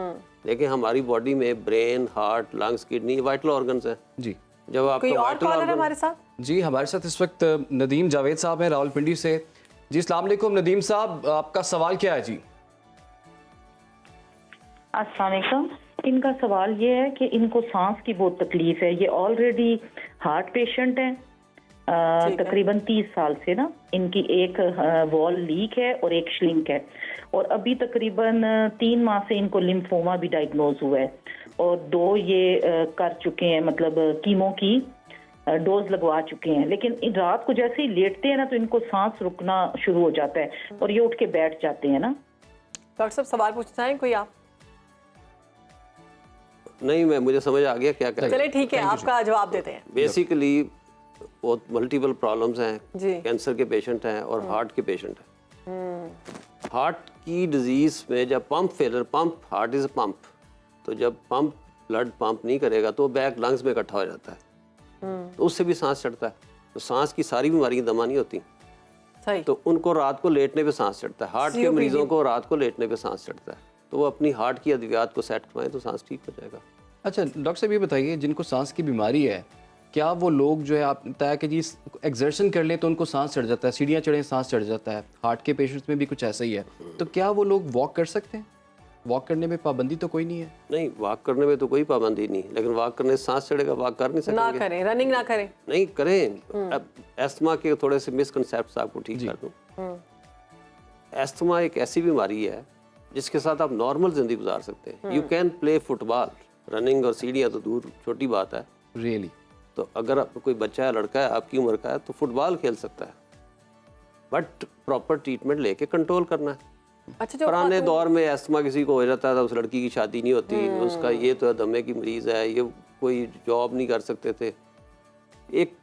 लेकिन हमारी बॉडी में brain, heart, lungs, kidney vital organs हैं
जी।
जब आपका
कोई और
वाइटल
कॉलर है
ऑर्गन
हमारे साथ?
जी, हमारे साथ इस वक्त नदीम जावेद साहब हैं रावलपिंडी से। जी अस्सलाम वालेकुम नदीम साहब, आपका सवाल क्या है जी?
अस्सलाम वालेकुम। इनका सवाल ये है कि इनको सांस की बहुत तकलीफ है। ये ऑलरेडी हार्ट पेशेंट हैं, तकरीबन 30 साल से ना। इनकी एक वॉल लीक है और एक श्लिंक है, और अभी तकरीबन 3 माह से इनको लिम्फोमा भी डायग्नोज हुआ है, और 2 ये कर चुके हैं, मतलब कीमो की डोज लगवा चुके हैं। लेकिन रात को जैसे ही लेटते हैं ना तो इनको सांस रुकना शुरू हो जाता है और ये उठ के बैठ जाते हैं ना।
डॉक्टर साहब सवाल पूछना चाहें कोई आप?
नहीं, मुझे समझ आ गया क्या करें।
चलिए ठीक है, आपका जवाब देते हैं।
बेसिकली बहुत मल्टीपल प्रॉब्लम्स
जी।
हैं। कैंसर के पेशेंट हैं और हार्ट के पेशेंट हैं। हार्ट की डिजीज में जब pump failure, heart is pump, तो जब पंप ब्लड पंप नहीं करेगा तो बैक लंग्स में इकट्ठा हो जाता है, तो उससे भी सांस चढ़ता है। तो सांस की सारी बीमारियां दमा नहीं होती,
सही।
तो उनको रात को लेटने पे सांस चढ़ता है। हार्ट के
COPD
मरीजों को रात को लेटने पे सांस चढ़ता है, तो वो अपनी हार्ट की अद्वियात को सेट करवाएं तो सांस ठीक हो जाएगा।
अच्छा डॉक्टर साहब, ये बताइए जिनको सांस की बीमारी है, क्या वो लोग जो है आपने बताया कि जी एक्सर्शन कर लें तो उनको सांस चढ़ जाता है, सीढ़ियाँ चढ़ें सांस चढ़ जाता है, हार्ट के पेशेंट्स में भी कुछ ऐसा ही है, तो क्या वो लोग वॉक कर सकते हैं? वॉक करने में पाबंदी तो कोई नहीं है?
नहीं, वॉक करने में तो कोई पाबंदी नहीं, लेकिन वॉक करने से सांस चढ़ेगा, वॉक कर नहीं
ना
सकेंगे।
करें, रनिंग ना करें।
नहीं करें। अब एस्थमा के थोड़े से मिसकंसेप्ट्स आपको ठीक कर दूं। एस्थमा एक ऐसी बीमारी है जिसके साथ आप नॉर्मल जिंदगी गुजार सकते हैं। You can play football, running और सीढ़ियाँ तो दूर छोटी बात है।
रियली?
तो अगर आप कोई बच्चा है, लड़का है आपकी उम्र का है, तो फुटबॉल खेल सकता है, बट प्रॉपर ट्रीटमेंट लेके कंट्रोल करना है।
अच्छा, जो
पुराने दौर में एस्थमा किसी को हो जाता था, उस लड़की की शादी नहीं होती, उसका ये तो दमे की मरीज है, ये कोई जॉब नहीं कर सकते थे। एक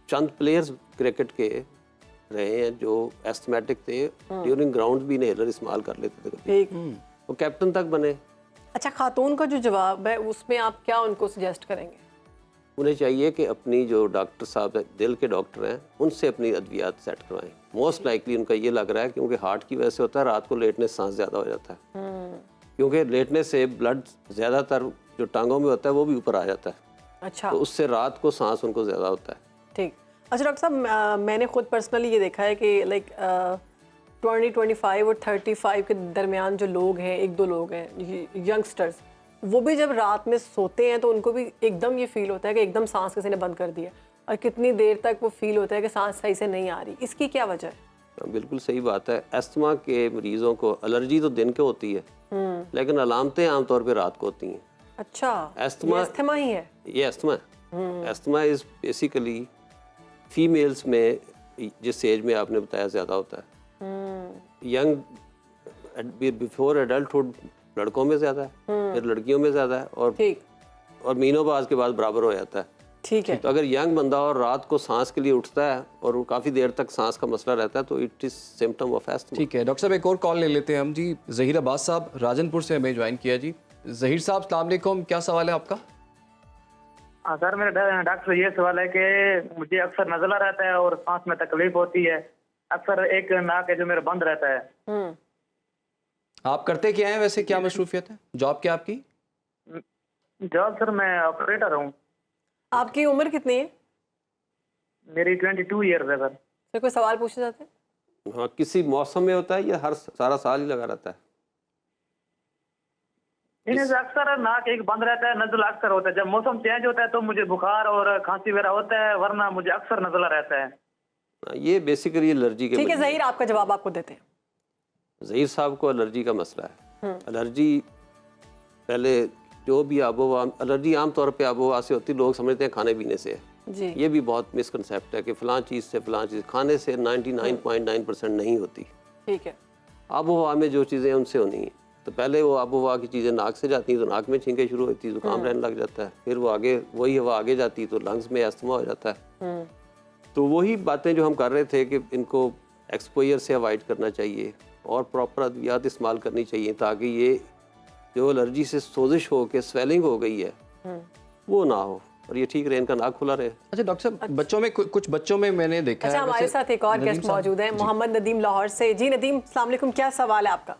चंद प्लेयर्स क्रिकेट के रहे हैं जो एस्थमेटिक थे, ड्यूरिंग ग्राउंड भी इनहेलर इस्तेमाल कर लेते थे कभी,
ठीक।
वो कैप्टन तक बने।
अच्छा, खातून का जो जवाब है उसमें आप क्या उनको सजेस्ट करेंगे?
उन्हें चाहिए कि अपनी जो डॉक्टर साहब है, दिल के डॉक्टर हैं, उनसे अपनी अद्वियात सेट करवाएं। मोस्ट लाइकली उनका ये लग रहा है क्योंकि हार्ट की वजह से होता है, रात को लेटने से सांस ज़्यादा हो जाता है, क्योंकि लेटने से ब्लड ज़्यादातर जो टांगों में होता है वो भी ऊपर आ जाता है,
अच्छा,
तो उससे रात को सांस उनको ज़्यादा होता है।
ठीक। अच्छा डॉक्टर साहब, मैंने खुद पर्सनली ये देखा है कि लाइक 20, 25 और 35 के दरमियान जो लोग हैं, 1-2 लोग हैं यंगस्टर्स, वो भी जब रात में सोते हैं तो उनको भी एकदम ये फील होता है कि एकदम सांस किसी ने बंद कर दिया, और कितनी देर तक वो फील होता है कि सांस सही से नहीं आ रही, इसकी क्या वजह है?
बिल्कुल सही बात है। अस्थमा के मरीजों को एलर्जी तो दिन के होती है, लेकिन अलामतें आमतौर पे रात को होती हैं।
अच्छा,
अस्थमा
अस्थमा ही है?
ये अस्थमा है। अस्थमा इज बेसिकली फीमेल्स में जिस एज में आपने बताया ज़्यादा होता है। यंग बिफोर एडल्टहुड लड़कों में ज़्यादा है, फिर लड़कियों में ज़्यादा है, और मीनोपाज के बाद बराबर हो जाता है।
ठीक है।
तो अगर यंग बंदा और रात को सांस के लिए उठता है और वो काफ़ी देर तक सांस का मसला रहता है तो it is symptom of asthma.
ठीक है डॉक्टर साहब, एक और कॉल ले लेते हैं हम जी। ज़हीर अब्बास साहब राजनपुर से हमें ज्वाइन किया जी। ज़हीर साहब अस्सलाम वालेकुम, क्या सवाल है आपका?
हाँ सर, मेरा डॉक्टर ये सवाल है कि मुझे अक्सर नज़ला रहता है और सांस में तकलीफ होती है। अक्सर एक नाक है जो मेरा बंद रहता है।
आप करते क्या हैं वैसे, क्या मसरूफियत है, जॉब क्या आपकी?
जॉब सर मैं ऑपरेटर हूँ।
आपकी उम्र कितनी है?
मेरी 22 ईयर्स है सर।
सर कोई सवाल पूछना चाहते हैं?
हाँ, किसी मौसम में होता है या हर सारा साल ही लगा रहता है?
इन्हें से अक्सर नाक एक बंद रहता है, नज़ला अक्सर होता है। जब मौसम चेंज होता है तो मुझे बुखार और खांसी वगैरह होता है, वरना मुझे अक्सर नज़ला रहता है।
ये बेसिकली एलर्जी के
ठीक है
मरीज
ज़हीर, आपका जवाब आपको देते हैं।
ज़हीर साहब को एलर्जी का मसला है। एलर्जी पहले जो भी आबोहवा, एलर्जी आमतौर पे आबोहवा से होती है, लोग समझते हैं खाने पीने से है।
जी।
ये भी बहुत मिसकंसेप्ट है कि फ़लाँ चीज़ से फ़लाँ चीज़, खाने से 99.9% नहीं होती।
ठीक है।
आबोहवा में जो चीज़ें उनसे होनी है, तो पहले वो आबोहवा की चीज़ें नाक से जाती हैं तो नाक में छींकें शुरू होती है, जुकाम रहने लग जाता है। फिर वो आगे वही हवा आगे जाती है तो लंग्स में अस्थमा हो जाता है। तो वही बातें जो हम कर रहे थे कि इनको एक्सपोजर से अवॉइड करना चाहिए और प्रॉपर अद्वियात इस्तेमाल करनी चाहिए ताकि ये जो एलर्जी से सोजिश हो के स्वेलिंग हो गई है वो ना हो और ये ठीक रहे, इनका नाक खुला रहे।
अच्छा डॉक्टर साहब, बच्चों में कुछ बच्चों में मैंने देखा
अच्छा,
है।
हमारे साथ एक और गेस्ट मौजूद है, मोहम्मद नदीम लाहौर से। जी नदीम, अस्सलाम वालेकुम, क्या सवाल है आपका?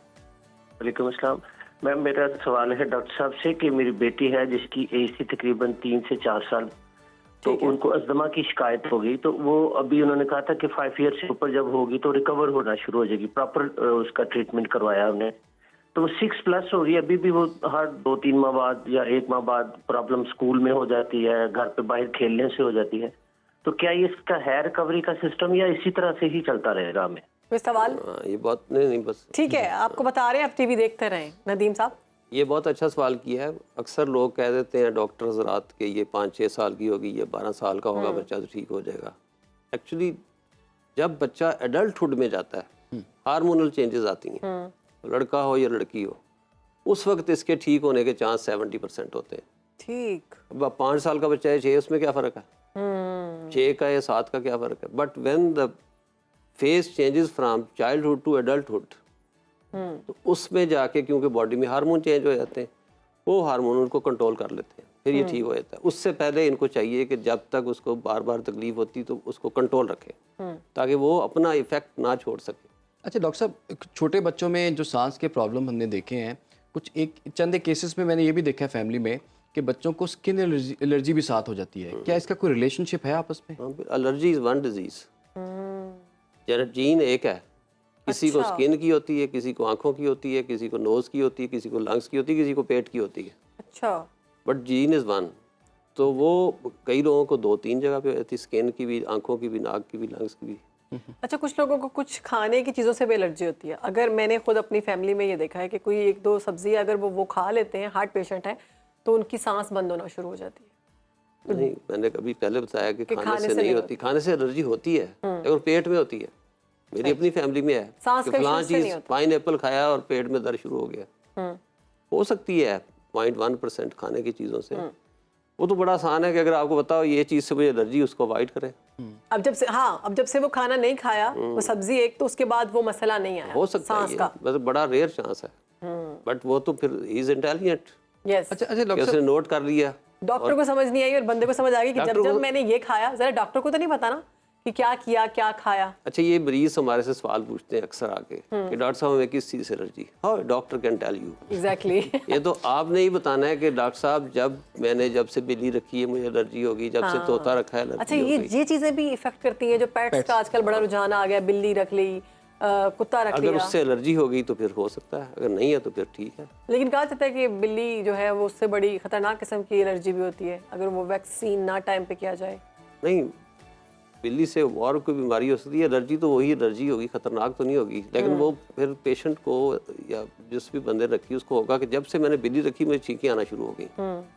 वालेकुम अस्सलाम मैम, मेरा सवाल है डॉक्टर साहब से कि मेरी बेटी है जिसकी एज थी तकरीबन 3 से 4 साल, तो उनको अस्थमा की शिकायत हो गई। तो वो अभी उन्होंने कहा था कि 5 ईयर से ऊपर जब होगी तो रिकवर होना शुरू हो जाएगी। प्रॉपर उसका ट्रीटमेंट करवाया हमने, तो वो 6+ हो गई। अभी भी वो हर 2-3 माह बाद या 1 माह बाद प्रॉब्लम स्कूल में हो जाती है, घर पे बाहर खेलने से हो जाती है। तो क्या ये इसका है रिकवरी का सिस्टम या इसी तरह से ही चलता रहेगा? हमें
कोई सवाल?
ये बहुत नहीं बस
ठीक है, आपको बता रहे हैं, आप टीवी देखते रहें। नदीम साहब,
ये बहुत अच्छा सवाल किया है। अक्सर लोग कह देते हैं डॉक्टर्स रात के ये 5-6 साल की होगी, ये 12 साल का होगा बच्चा तो ठीक हो जाएगा। एक्चुअली जब बच्चा एडल्टहुड में जाता है हार्मोनल चेंजेस आती हैं, लड़का हो या लड़की हो, उस वक्त इसके ठीक होने के चांस 70% होते हैं।
ठीक।
अब 5 साल का बच्चा है 6, उसमें क्या फ़र्क है? 6 का या 7 का क्या फ़र्क है? But when the face changes from childhood to adulthood, तो उसमें जाके क्योंकि बॉडी में हार्मोन चेंज हो जाते हैं, वो हार्मोन उनको कंट्रोल कर लेते हैं, फिर ये ठीक हो जाता है। उससे पहले इनको चाहिए कि जब तक उसको बार बार तकलीफ होती तो उसको कंट्रोल रखें ताकि वो अपना इफेक्ट ना छोड़ सके।
अच्छा डॉक्टर साहब, छोटे बच्चों में जो सांस के प्रॉब्लम हमने देखे हैं, कुछ चंद केसेस में मैंने ये भी देखा है फैमिली में कि बच्चों को स्किन एलर्जी भी साथ हो जाती है। क्या इसका कोई रिलेशनशिप है आपस में?
Allergy is one disease, gene एक है। किसी को स्किन की होती है, किसी को आंखों की होती है, किसी को नोज़ की होती है, किसी को लंग्स की होती है, किसी को पेट की होती है।
अच्छा।
But gene is one. तो वो कई लोगों को 2-3 जगह पे होती है, स्किन की भी, आंखों की भी, नाक की भी, लंग्स की भी।
अच्छा, कुछ लोगों को कुछ खाने की चीज़ों से भी एलर्जी होती है। अगर मैंने खुद अपनी फैमिली में ये देखा है कि कोई 1-2 सब्जी अगर वो खा लेते हैं, हार्ट पेशेंट है, तो उनकी सांस बंद होना शुरू हो जाती है।
नहीं, मैंने कभी पहले बताया कि खाने से नहीं होती। खाने से एलर्जी होती है लेकिन पेट में होती है। मेरी अपनी फैमिली में है कि फलां चीज़ पाइनएप्पल खाया और पेट में दर्द शुरू हो गया। हो सकती है 0.1% खाने की चीज़ों से। वो तो बड़ा आसान है कि अगर आपको बताओ ये चीज़ से मुझे एलर्जी, उसको अवॉइड करें।
अब जब से वो खाना नहीं खाया, वो सब्जी एक, तो उसके बाद वो मसला नहीं आया।
हो सकता है, मतलब बड़ा रेयर चांस है। बट वो तो फिर इज इंटेलिजेंट।
यस।
अच्छा डॉक्टर,
उसने नोट कर लिया,
डॉक्टर को समझ नहीं आई और बंदे को समझ आ गई कि जब मैंने ये खाया, जरा डॉक्टर को तो नहीं पता ना कि क्या किया, क्या खाया।
अच्छा, ये मरीज हमारे से सवाल पूछते हैं अक्सर आके कि डॉक्टर साहब हमें किस चीज़ से allergy? How doctor can tell you.
Exactly.
ये तो आपने ही बताना है कि डॉक्टर साहब जब से बिल्ली रखी है मुझे एलर्जी होगी, जब से तोता रखा है एलर्जी।
अच्छा, ये चीजें भी इफेक्ट करती हैं जो पेट्स का आजकल बड़ा रुझान आ गया, बिल्ली रख ली, कुत्ता रख
अगर
लिया।
उससे एलर्जी हो गई तो फिर हो सकता है, अगर नहीं है तो फिर ठीक है।
लेकिन कहा जाता है कि बिल्ली जो है वो उससे बड़ी खतरनाक किस्म की एलर्जी भी होती है अगर वो वैक्सीन ना टाइम पे किया जाए।
नहीं, बिल्ली से और कोई बीमारी हो सकती है, एलर्जी तो वही एलर्जी होगी, खतरनाक तो नहीं होगी। लेकिन वो फिर पेशेंट को या जिस भी बंदे ने रखी उसको होगा कि जब से मैंने बिल्ली रखी मुझे चीखें आना शुरू हो गई,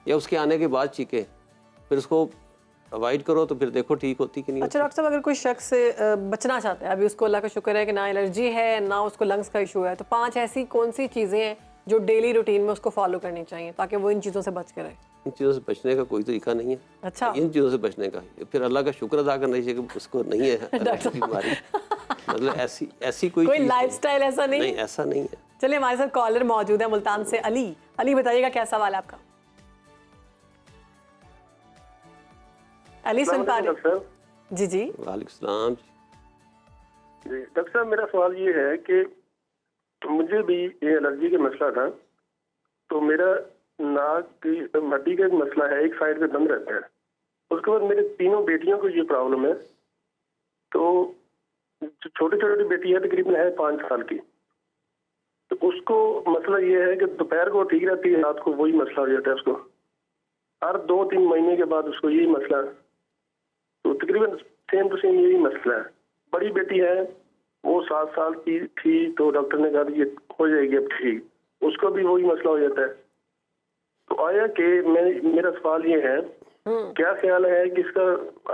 या उसके आने के बाद चीखें, फिर उसको अवॉइड करो तो फिर देखो ठीक होती कि नहीं।
अच्छा डॉक्टर साहब, अगर कोई शख्स से बचना चाहता है, अभी उसको अल्लाह का शुक्र है कि ना एलर्जी है ना उसको लंग्स का इशू है, तो 5 ऐसी कौन सी चीज़ें हैं जो डेली रूटीन में उसको फॉलो करनी चाहिए ताकि वो इन चीज़ों से बच के रहे?
इन चीज़ों से बचने का कोई तरीका नहीं है।
अच्छा,
इन चीज़ों से बचने का फिर अल्लाह का शुक्र अदा करना चाहिए कि उसको नहीं है बीमारी। मतलब ऐसी कोई चीज़
लाइफस्टाइल ऐसा नहीं,
ऐसा नहीं है।
चलिए हमारे साथ कॉलर मौजूद है मुल्तान से, अली बताइएगा क्या सवाल है आपका? अली सुन पा रहे? जी
वालेकुम सलाम
जी। डॉक्टर साहब, मेरा सवाल ये है कि मुझे भी ये एलर्जी का मसला था, तो मेरा नाक की हड्डी का एक मसला है, एक साइड पे बंद रहता है। उसके बाद मेरे तीनों बेटियों को ये प्रॉब्लम है। तो छोटी छोटी बेटी है, तकरीबन है 5 साल की, तो उसको मसला ये है कि दोपहर को ठीक रहती है, रात को वही मसला हो जाता है उसको। हर 2-3 महीने के बाद उसको यही मसला, तो तकरीबन सेम टू सेम यही मसला है। बड़ी बेटी है, वो 7 साल की थी, तो डॉक्टर ने कहा ये हो जाएगी अब ठीक, उसको भी वही मसला हो जाता है। तो आया कि मेरा सवाल ये है, क्या ख्याल है कि इसका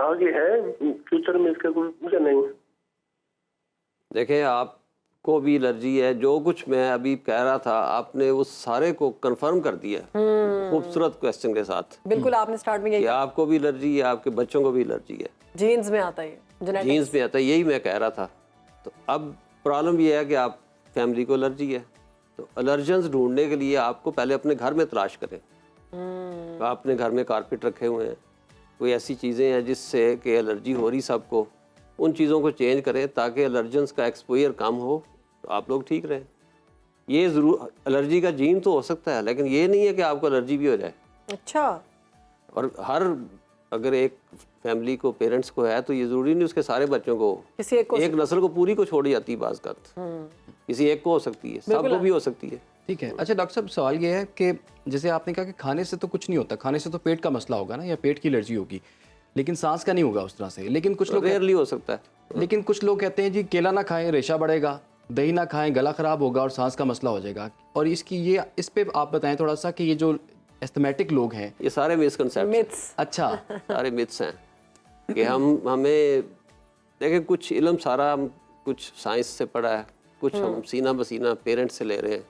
आगे है फ्यूचर में इसका कोई मुझे नहीं?
देखें, आपको भी एलर्जी है, जो कुछ मैं अभी कह रहा था आपने वो सारे को कंफर्म कर दिया खूबसूरत क्वेश्चन के साथ।
बिल्कुल, आपने स्टार्ट में
कि आपको भी एलर्जी है, आपके बच्चों को भी एलर्जी है,
जीन्स में आता है,
जीन्स में आता है, यही मैं कह रहा था। तो अब प्रॉब्लम ये है कि आप फैमिली को एलर्जी है, तो एलर्जेंस ढूंढने के लिए आपको पहले अपने घर में तलाश करें। तो आपने घर में कारपेट रखे हुए हैं, कोई ऐसी चीज़ें हैं जिससे कि एलर्जी हो रही सबको, उन चीज़ों को चेंज करें ताकि एलर्जेंस का एक्सपोजर कम हो, तो आप लोग ठीक रहें। ये ज़रूर एलर्जी का जीन तो हो सकता है, लेकिन ये नहीं है कि आपको एलर्जी भी हो जाए।
अच्छा।
और अगर एक फैमिली को, पेरेंट्स को है, तो ये ज़रूरी नहीं उसके सारे बच्चों को,
किसी एक
नस्ल को पूरी को छोड़ जाती है बाज़ का, किसी एक को हो सकती है, सबको भी हो सकती है।
ठीक है। अच्छा डॉक्टर साहब, सवाल ये है कि जैसे आपने कहा कि खाने से तो कुछ नहीं होता, खाने से तो पेट का मसला होगा ना, या पेट की एलर्जी होगी, लेकिन सांस का नहीं होगा उस तरह से। लेकिन कुछ लोग
रेयरली हो सकता है।
लेकिन कुछ लोग कहते हैं जी केला ना खाएं रेशा बढ़ेगा, दही ना खाएं गला खराब होगा और सांस का मसला हो जाएगा। और इस पे आप बताएं थोड़ा सा कि ये जो एस्थमेटिक लोग हैं,
ये सारे मिसकंसेप्शन।
अच्छा,
सारे मिथ्स हैं कि हमें देखें, कुछ इल्म सारा हम कुछ साइंस से पढ़ा है, कुछ हम सीना बसीना पेरेंट्स से ले रहे हैं।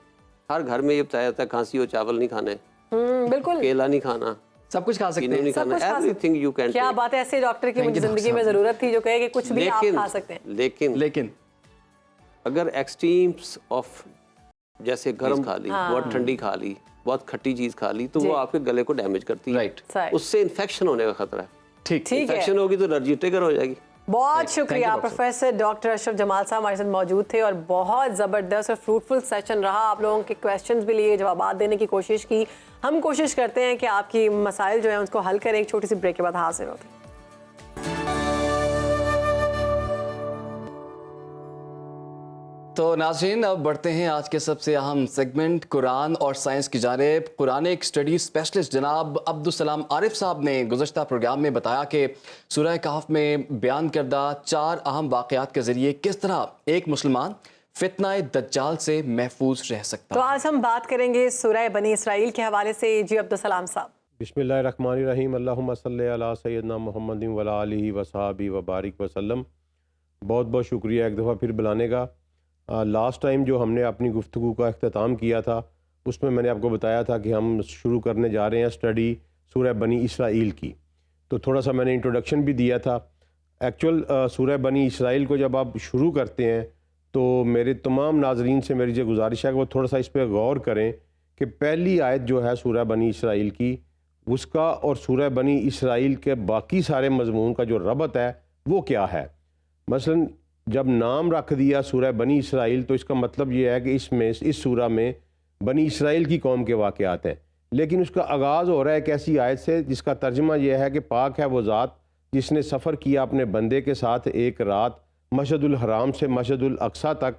हर घर में ये बताया जाता है खांसी हो चावल नहीं खाने,
बिल्कुल
केला नहीं खाना,
सब कुछ खा सकते हैं,
नहीं खाना, एवरीथिंग यू कैन।
क्या बात है, ऐसे डॉक्टर की मुझे जिंदगी में जरूरत थी जो कहे कि कुछ भी आप खा सकते हैं।
लेकिन अगर एक्सट्रीम्स ऑफ जैसे गर्म खा ली, बहुत ठंडी खा ली, बहुत खट्टी चीज खा ली, तो वो आपके गले को डैमेज करती है।
राइट,
उससे इन्फेक्शन होने का खतरा है।
ठीक,
इन्फेक्शन होगी तो एलर्जी ट्रिगर हो जाएगी।
बहुत शुक्रिया प्रोफेसर डॉक्टर अशरफ जमाल साहब हमारे साथ मौजूद थे और बहुत ज़बरदस्त और फ्रूटफुल सेशन रहा। आप लोगों के क्वेश्चंस भी लिए, जवाब देने की कोशिश की। हम कोशिश करते हैं कि आपकी मसाइल जो हैं उसको हल करें। एक छोटी सी ब्रेक के बाद हाजिर होते हैं।
तो नाज़रीन, अब बढ़ते हैं आज के सबसे अहम सेगमेंट कुरान और साइंस की जानिब। कुरानिक स्टडी स्पेशलिस्ट जनाब अब्दुल सलाम आरिफ साहब ने गुज़श्ता प्रोग्राम में बताया कि सूरह कहफ में बयान करदा 4 अहम वाक़यात के ज़रिए किस तरह एक मुसलमान फितनाए दज्जाल से महफूज रह सकता है।
तो आज हम बात करेंगे सूरह बनी इसराइल के हवाले से। जी अब्दुल सलाम साहब।
बिस्मिल्लाहिर्रहमानिर्रहीम, अल्लाहुम्मा सल्ली अला सय्यदना मुहम्मदिन व अला आलिहि व सहाबी व बारिक वसल्लम। बहुत बहुत शुक्रिया एक दफ़ा फिर बुलाने का। लास्ट टाइम जो हमने अपनी गुफ्तगू का अख्ताम किया था उसमें मैंने आपको बताया था कि हम शुरू करने जा रहे हैं स्टडी सूरह बनी इसराइल की। तो थोड़ा सा मैंने इंट्रोडक्शन भी दिया था। एक्चुअल सूरह बनी इसराइल को जब आप शुरू करते हैं तो मेरे तमाम नाजरीन से मेरी जो गुजारिश है कि वो थोड़ा सा इस पर गौर करें कि पहली आयत जो है सूरह बनी इसराइल की, उसका और सूरह बनी इसराइल के बाकी सारे मजमून का जो रबत है वो क्या है। मसलन जब नाम रख दिया सूरह बनी इसराइल तो इसका मतलब ये है कि इसमें इस सूरह में बनी इसराइल की कौम के वाक़यात हैं, लेकिन उसका आगाज़ हो रहा है एक ऐसी आयत से जिसका तर्जमा यह है कि पाक है वो ज़ात जिसने सफ़र किया अपने बंदे के साथ एक रात मस्जिदुल हराम से मस्जिदुल अक्सा तक,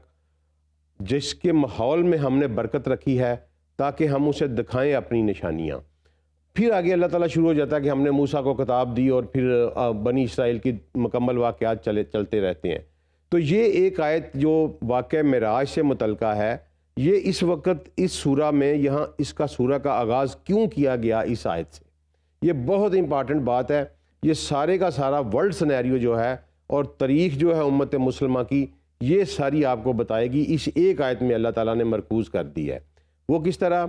जिसके माहौल में हमने बरकत रखी है ताकि हम उसे दिखाएं अपनी निशानियाँ। फिर आगे अल्लाह ताला शुरू हो जाता है कि हमने मूसा को किताब दी और फिर बनी इसराइल की मुकम्मल वाक़यात चलते रहते हैं। तो ये एक आयत जो वाक़या मेराज से मुतल्लिक़ा है, ये इस वक्त इस सूरा में यहाँ इसका सूरा का आगाज़ क्यों किया गया इस आयत से, ये बहुत इंपॉर्टेंट बात है। ये सारे का सारा वर्ल्ड सिनेरियो जो है और तारीख़ जो है उम्मत मुसलमा की, ये सारी आपको बताएगी इस एक आयत में अल्लाह ताला ने मरकूज़ कर दी है। वो किस तरह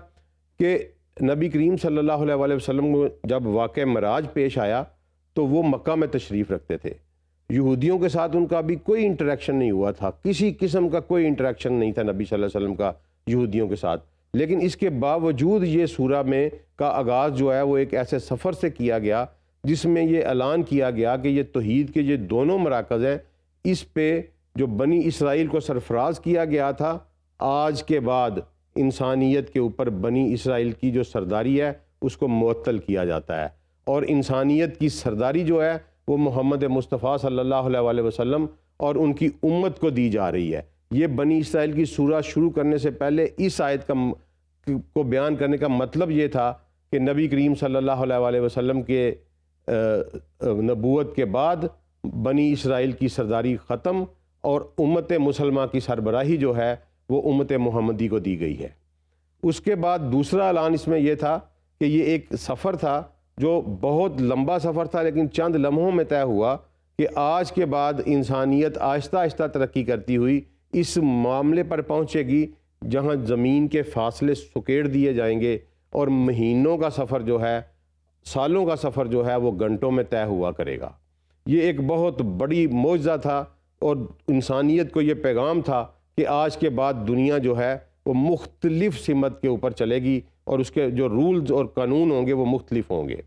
कि नबी करीम सल्लल्लाहु अलैहि वसल्लम को जब वाक़या मेराज पेश आया तो वो मक्का में तशरीफ़ रखते थे। यहूदियों के साथ उनका भी कोई इंटरेक्शन नहीं हुआ था, किसी किस्म का कोई इंटरेक्शन नहीं था नबी सल्लल्लाहु अलैहि वसल्लम का यहूदियों के साथ। लेकिन इसके बावजूद ये सूरा में का आगाज़ जो है वो एक ऐसे सफ़र से किया गया जिसमें ये ऐलान किया गया कि ये तौहीद के ये दोनों मराकज़ हैं, इस पे जो बनी इसराइल को सरफराज किया गया था, आज के बाद इंसानियत के ऊपर बनी इसराइल की जो सरदारी है उसको मुअत्तल किया जाता है और इंसानियत की सरदारी जो है वो मोहम्मद मुस्तफ़ा सल्लल्लाहु अलैहि वसल्लम और उनकी उम्मत को दी जा रही है। ये बनी इसराइल की सूरह शुरू करने से पहले इस आयत को बयान करने का मतलब ये था कि नबी करीम सल्लल्लाहु अलैहि वसल्लम के नबूवत के बाद बनी इसराइल की सरदारी ख़त्म और उम्मत मुसलमा की सरबराही जो है वो उम्मत मोहम्मदी को दी गई है। उसके बाद दूसरा ऐलान इसमें यह था कि ये एक सफ़र था जो बहुत लंबा सफ़र था, लेकिन चंद लम्हों में तय हुआ कि आज के बाद इंसानियत आहिस्ता आहिस्ता तरक्की करती हुई इस मामले पर पहुँचेगी जहाँ ज़मीन के फासले सुकेड़ दिए जाएंगे और महीनों का सफ़र जो है, सालों का सफ़र जो है वो घंटों में तय हुआ करेगा। ये एक बहुत बड़ी मौजज़ा था और इंसानियत को ये पैगाम था कि आज के बाद दुनिया जो है वो मुख्तलिफ सिमत के ऊपर चलेगी और उसके जो रूल्स और कानून होंगे वो मुख्तलिफ होंगे।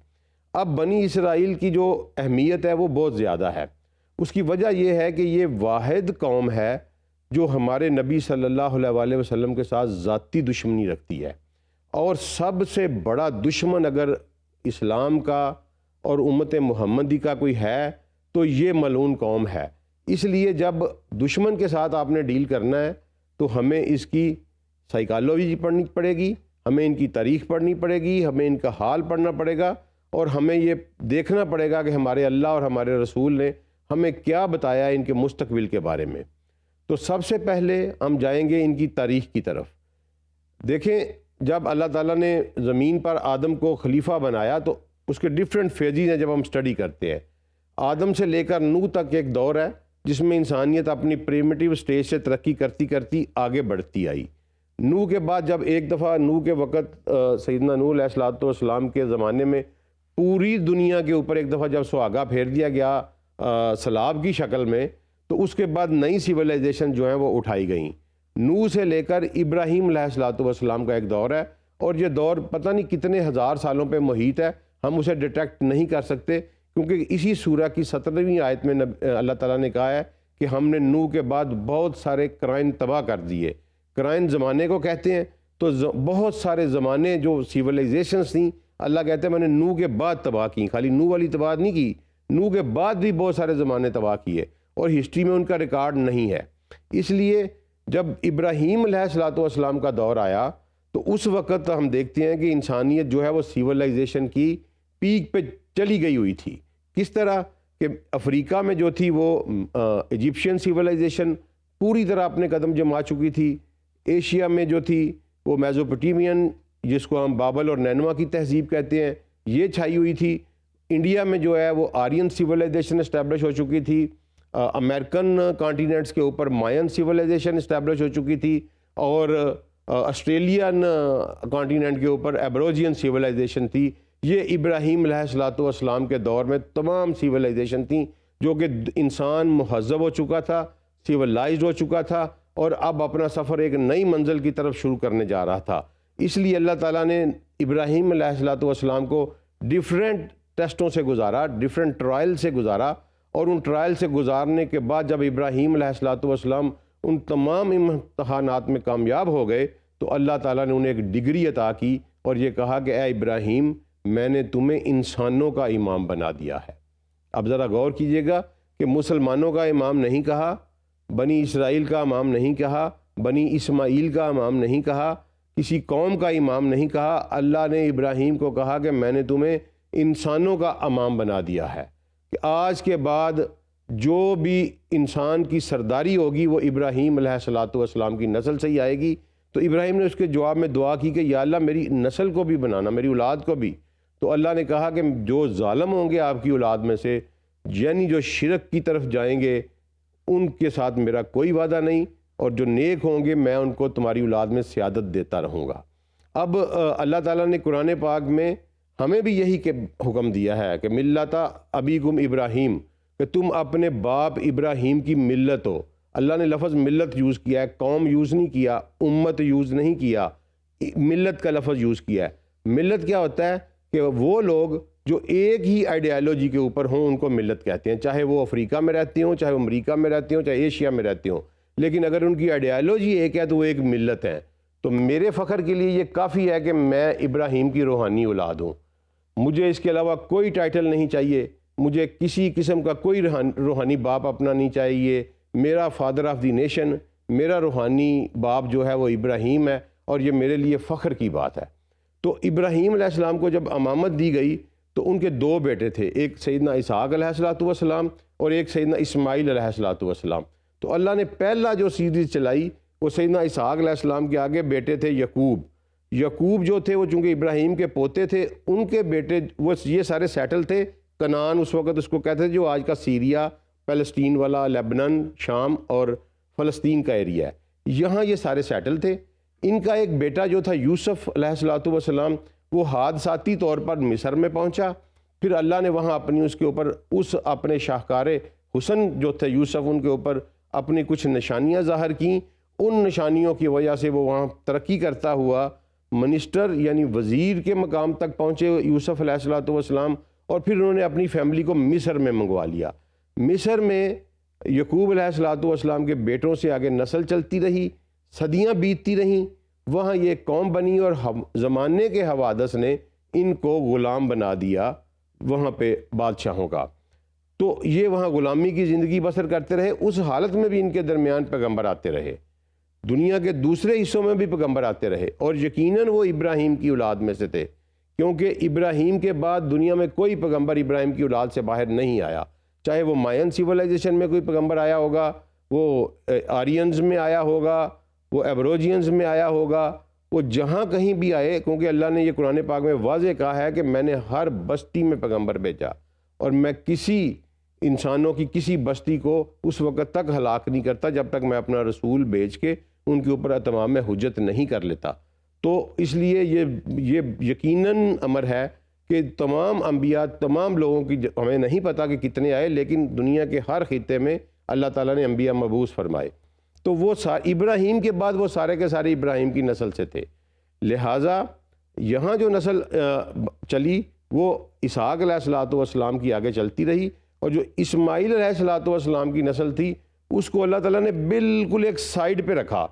अब बनी इसराइल की जो अहमियत है वो बहुत ज़्यादा है। उसकी वजह यह है कि ये वाहिद कौम है जो हमारे नबी सल्लल्लाहु अलैहि वसल्लम के साथ ज़ाती दुश्मनी रखती है और सबसे बड़ा दुश्मन अगर इस्लाम का और उम्मत मुहम्मदी का कोई है तो ये मलून कौम है। इसलिए जब दुश्मन के साथ आपने डील करना है तो हमें इसकी साइकोलॉजी पढ़नी पड़ेगी, हमें इनकी तारीख़ पढ़नी पड़ेगी, हमें इनका हाल पढ़ना पड़ेगा और हमें ये देखना पड़ेगा कि हमारे अल्लाह और हमारे रसूल ने हमें क्या बताया इनके मुस्तकबिल के बारे में। तो सबसे पहले हम जाएंगे इनकी तारीख़ की तरफ। देखें, जब अल्लाह ताला ने ज़मीन पर आदम को खलीफा बनाया तो उसके डिफरेंट फेजेस हैं जब हम स्टडी करते हैं। आदम से लेकर नूह तक एक दौर है जिसमें इंसानियत अपनी प्रिमिटिव स्टेज से तरक्की करती करती आगे बढ़ती आई। नूह के बाद जब एक दफ़ा नूह के वक़्त सैयदना नूह अलैहिस्सलाम के ज़माने में पूरी दुनिया के ऊपर एक दफ़ा जब सुहागा फेर दिया गया सैलाब की शक्ल में, तो उसके बाद नई सिविलाइजेशन जो है वो उठाई गई। नूह से लेकर इब्राहीम अलैहिस्सलाम का एक दौर है और ये दौर पता नहीं कितने हज़ार सालों पे मुहीत है, हम उसे डिटेक्ट नहीं कर सकते क्योंकि इसी सूरह की 17वीं आयत में अल्लाह ताला ने कहा है कि हमने नूह के बाद बहुत सारे क्राइन तबाह कर दिए। क्राइन ज़माने को कहते हैं, तो बहुत सारे ज़माने जो सिविलाइजेशंस थी अल्लाह कहते हैं मैंने नूह के बाद तबाह की। खाली नूह वाली तबाह नहीं की, नूह के बाद भी बहुत सारे ज़माने तबाह किए और हिस्ट्री में उनका रिकॉर्ड नहीं है। इसलिए जब इब्राहीम अलैहिस्सलाम का दौर आया तो उस वक़्त हम देखते हैं कि इंसानियत जो है वो सिविलाइजेशन की पीक पे चली गई हुई थी। किस तरह कि अफ्रीका में जो थी वो इजिप्शियन सिविलाइजेशन पूरी तरह अपने कदम जमा चुकी थी। एशिया में जो थी वो मेसोपोटामियन, जिसको हम बाबल और नैनवा की तहजीब कहते हैं, ये छाई हुई थी। इंडिया में जो है वो आर्यन सिविलाइजेशन इस्टेब्लिश हो चुकी थी। अमेरिकन कॉन्टिनेंट्स के ऊपर मायन सिविलाइजेशन इस्टेब्लिश हो चुकी थी और ऑस्ट्रेलियन कॉन्टिनेंट के ऊपर एब्रोजियन सिविलाइजेशन थी। ये इब्राहीम अलैहिस्सलाम के दौर में तमाम सिविलाइजेशन थी जो कि इंसान मुहज़्ज़ब हो चुका था, सिविलाइज्ड हो चुका था और अब अपना सफ़र एक नई मंजिल की तरफ शुरू करने जा रहा था। इसलिए अल्लाह ताला ने इब्राहीम अलैहिस्सलाम को डिफरेंट टेस्टों से गुजारा, डिफरेंट ट्रायल से गुजारा और उन ट्रायल से गुजारने के बाद जब इब्राहीम अलैहिस्सलाम उन तमाम इम्तिहानात में कामयाब हो गए तो अल्लाह ताला ने उन्हें एक डिग्री अता की और ये कहा कि ए इब्राहीम, मैंने तुम्हें इंसानों का इमाम बना दिया है। अब ज़रा गौर कीजिएगा कि मुसलमानों का इमाम नहीं कहा, बनी इसराइल का इमाम नहीं कहा, बनी इस्माइल का इमाम नहीं कहा, किसी कौम का इमाम नहीं कहा। अल्लाह ने इब्राहीम को कहा कि मैंने तुम्हें इंसानों का इमाम बना दिया है, कि आज के बाद जो भी इंसान की सरदारी होगी वो इब्राहीम अलैहिस्सलातु वस्सलाम की नस्ल से ही आएगी। तो इब्राहीम ने उसके जवाब में दुआ की कि या अल्लाह मेरी नस्ल को भी बनाना, मेरी औलाद को भी। तो अल्लाह ने कहा कि जो ज़ालिम होंगे आपकी औलाद में से, यानी जो शिरक की तरफ जाएंगे, उनके साथ मेरा कोई वादा नहीं, और जो नेक होंगे मैं उनको तुम्हारी औलाद में सियादत देता रहूँगा। अब अल्लाह ताला ने कुरान पाक में हमें भी यही के हुक्म दिया है कि मिल्लता अबीकुम इब्राहीम, कि तुम अपने बाप इब्राहीम की मिल्लत हो। अल्लाह ने लफ्ज़ मिल्लत यूज़ किया है, कौम यूज़ नहीं किया, उम्मत यूज़ नहीं किया, मिल्लत का लफ्ज़ यूज़ किया है। मिल्लत क्या होता है कि वो लोग जो एक ही आइडियालॉजी के ऊपर हों उनको मिल्लत कहते हैं, चाहे वो अफ्रीका में रहते हों, चाहे वो अमरीका में रहते हों, चाहे एशिया में रहते हों, लेकिन अगर उनकी आइडियालॉजी एक है तो वो एक मिल्लत है। तो मेरे फ़ख्र के लिए ये काफ़ी है कि मैं इब्राहीम की रूहानी औलाद हूँ। मुझे इसके अलावा कोई टाइटल नहीं चाहिए, मुझे किसी किस्म का कोई रूहानी बाप अपना नहीं चाहिए। मेरा फादर ऑफ द नेशन, मेरा रूहानी बाप जो है वो इब्राहीम है, और ये मेरे लिए फ़ख्र की बात है। तो इब्राहीम अलैहिस्सलाम को जब अमामत दी गई तो उनके दो बेटे थे, एक सैयदना इसहाक अलैहिस्सलातु वस्सलाम और एक सैयदना इस्माइल अलैहिस्सलातु वस्सलाम। तो अल्लाह ने पहला जो सीरीज़ चलाई वो सैयदना इसहाक अलैहिस्सलाम के आगे बेटे थे यकूब। यकूब जो थे वो चूँकि इब्राहीम के पोते थे, उनके बेटे वो ये सारे सेटल थे। कनान उस वक़्त उसको कहते थे, जो आज का सीरिया, फ़लस्तीन वाला, लेबनान, शाम और फ़लस्तीन का एरिया है, यहाँ ये सारे सेटल थे। इनका एक बेटा जो था यूसुफ अलैहिस्सलातु वस्सलाम, वो हादसाती तौर पर मिस्र में पहुँचा। फिर अल्लाह ने वहाँ अपनी उसके ऊपर उस अपने शाहकार हुसन जो थे यूसुफ, उनके ऊपर अपनी कुछ निशानियाँ ज़ाहिर की। उन निशानियों की वजह से वो वहाँ तरक्की करता हुआ मिनिस्टर यानी वज़ीर के मकाम तक पहुँचे यूसुफ अलैहिस्सलातु वस्सलाम, और फिर उन्होंने अपनी फैमिली को मिस्र में मंगवा लिया। मिस्र में यकूब अलैहिस्सलातु वस्सलाम के बेटों से आगे नस्ल चलती रही, सदियाँ बीतती रहीं, वहाँ ये कौम बनी और ज़माने के हवादस ने इनको ग़ुलाम बना दिया वहाँ पे बादशाहों का। तो ये वहाँ ग़ुलामी की ज़िंदगी बसर करते रहे। उस हालत में भी इनके दरमियान पैगंबर आते रहे, दुनिया के दूसरे हिस्सों में भी पैगंबर आते रहे, और यकीनन वो इब्राहीम की औलाद में से थे, क्योंकि इब्राहीम के बाद दुनिया में कोई पैगंबर इब्राहीम की औलाद से बाहर नहीं आया। चाहे वो मायन सिविलाइजेशन में कोई पैगंबर आया होगा, वो आरियंस में आया होगा, वो एब्रोजियंस में आया होगा, वो जहाँ कहीं भी आए, क्योंकि अल्लाह ने ये कुरान पाक में वाज़े कहा है कि मैंने हर बस्ती में पैगंबर भेजा, और मैं किसी इंसानों की किसी बस्ती को उस वक़्त तक हलाक नहीं करता जब तक मैं अपना रसूल भेज के उनके ऊपर तमाम हुज्जत नहीं कर लेता। तो इसलिए ये यकीनन अमर है कि तमाम अंबिया, तमाम लोगों की, हमें नहीं पता कि कितने आए, लेकिन दुनिया के हर खित्ते में अल्लाह ताला ने अंबिया मबूस फरमाए। तो वो इब्राहीम के बाद वो सारे के सारे इब्राहीम की नस्ल से थे। लिहाजा यहाँ जो नस्ल चली वो इसहाक अलैहिस्सलातु वस्सलाम की आगे चलती रही, और जो इस्माइल अलैहिस्सलातु वस्सलाम की नस्ल थी उसको अल्लाह ताला ने बिल्कुल एक साइड पे रखा।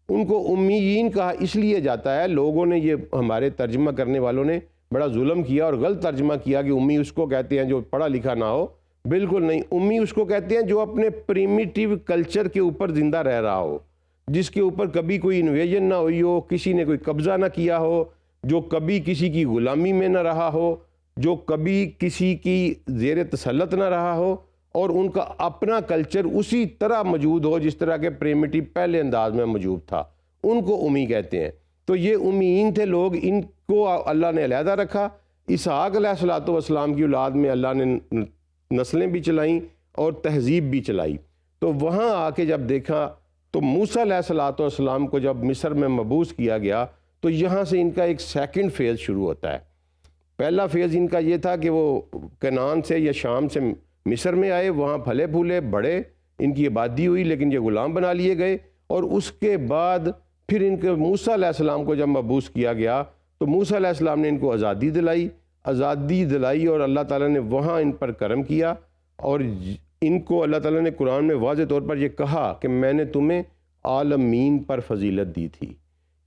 उनको उम्मीयीन कहा इसलिए जाता है, लोगों ने, ये हमारे तर्जमा करने वालों ने बड़ा जुल्म किया और गलत तर्जमा किया कि उम्मी उसको कहते हैं जो पढ़ा लिखा ना हो। बिल्कुल नहीं, उम्मी उसको कहते हैं जो अपने प्रिमिटिव कल्चर के ऊपर ज़िंदा रह रहा हो, जिसके ऊपर कभी कोई इन्वेजन ना हुई हो, किसी ने कोई कब्ज़ा ना किया हो, जो कभी किसी की ग़ुलामी में ना रहा हो, जो कभी किसी की ज़ेर तसल्लुत ना रहा हो, और उनका अपना कल्चर उसी तरह मौजूद हो जिस तरह के प्रिमिटिव पहले अंदाज में मौजूद था, उनको उम्मी कहते हैं। तो ये उम्मीन थे लोग, इनको अल्लाह ने अलहदा रखा। इसहाक अलैहिस्सलातु वस्सलाम की औलाद में अल्लाह ने नस्लें भी चलाईं और तहज़ीब भी चलाई। तो वहाँ आके जब देखा तो मूसा अलैहिस्सलातु वस्सलाम को जब मिस्र में मबूस किया गया तो यहाँ से इनका एक सेकंड फेज़ शुरू होता है। पहला फेज़ इनका ये था कि वो कनान से या शाम से मिस्र में आए, वहाँ फले फूले बड़े, इनकी आबादी हुई, लेकिन ये ग़ुलाम बना लिए गए। और उसके बाद फिर इनके मूसा अलैहिस्सलाम को जब मबूस किया गया तो मूसा अलैहिस्सलाम ने इनको आज़ादी दिलाई और अल्लाह ताला ने वहाँ इन पर करम किया। और इनको अल्लाह ताला ने कुरान में वाज़े तौर पर यह कहा कि मैंने तुम्हें आलमीन पर फजीलत दी थी,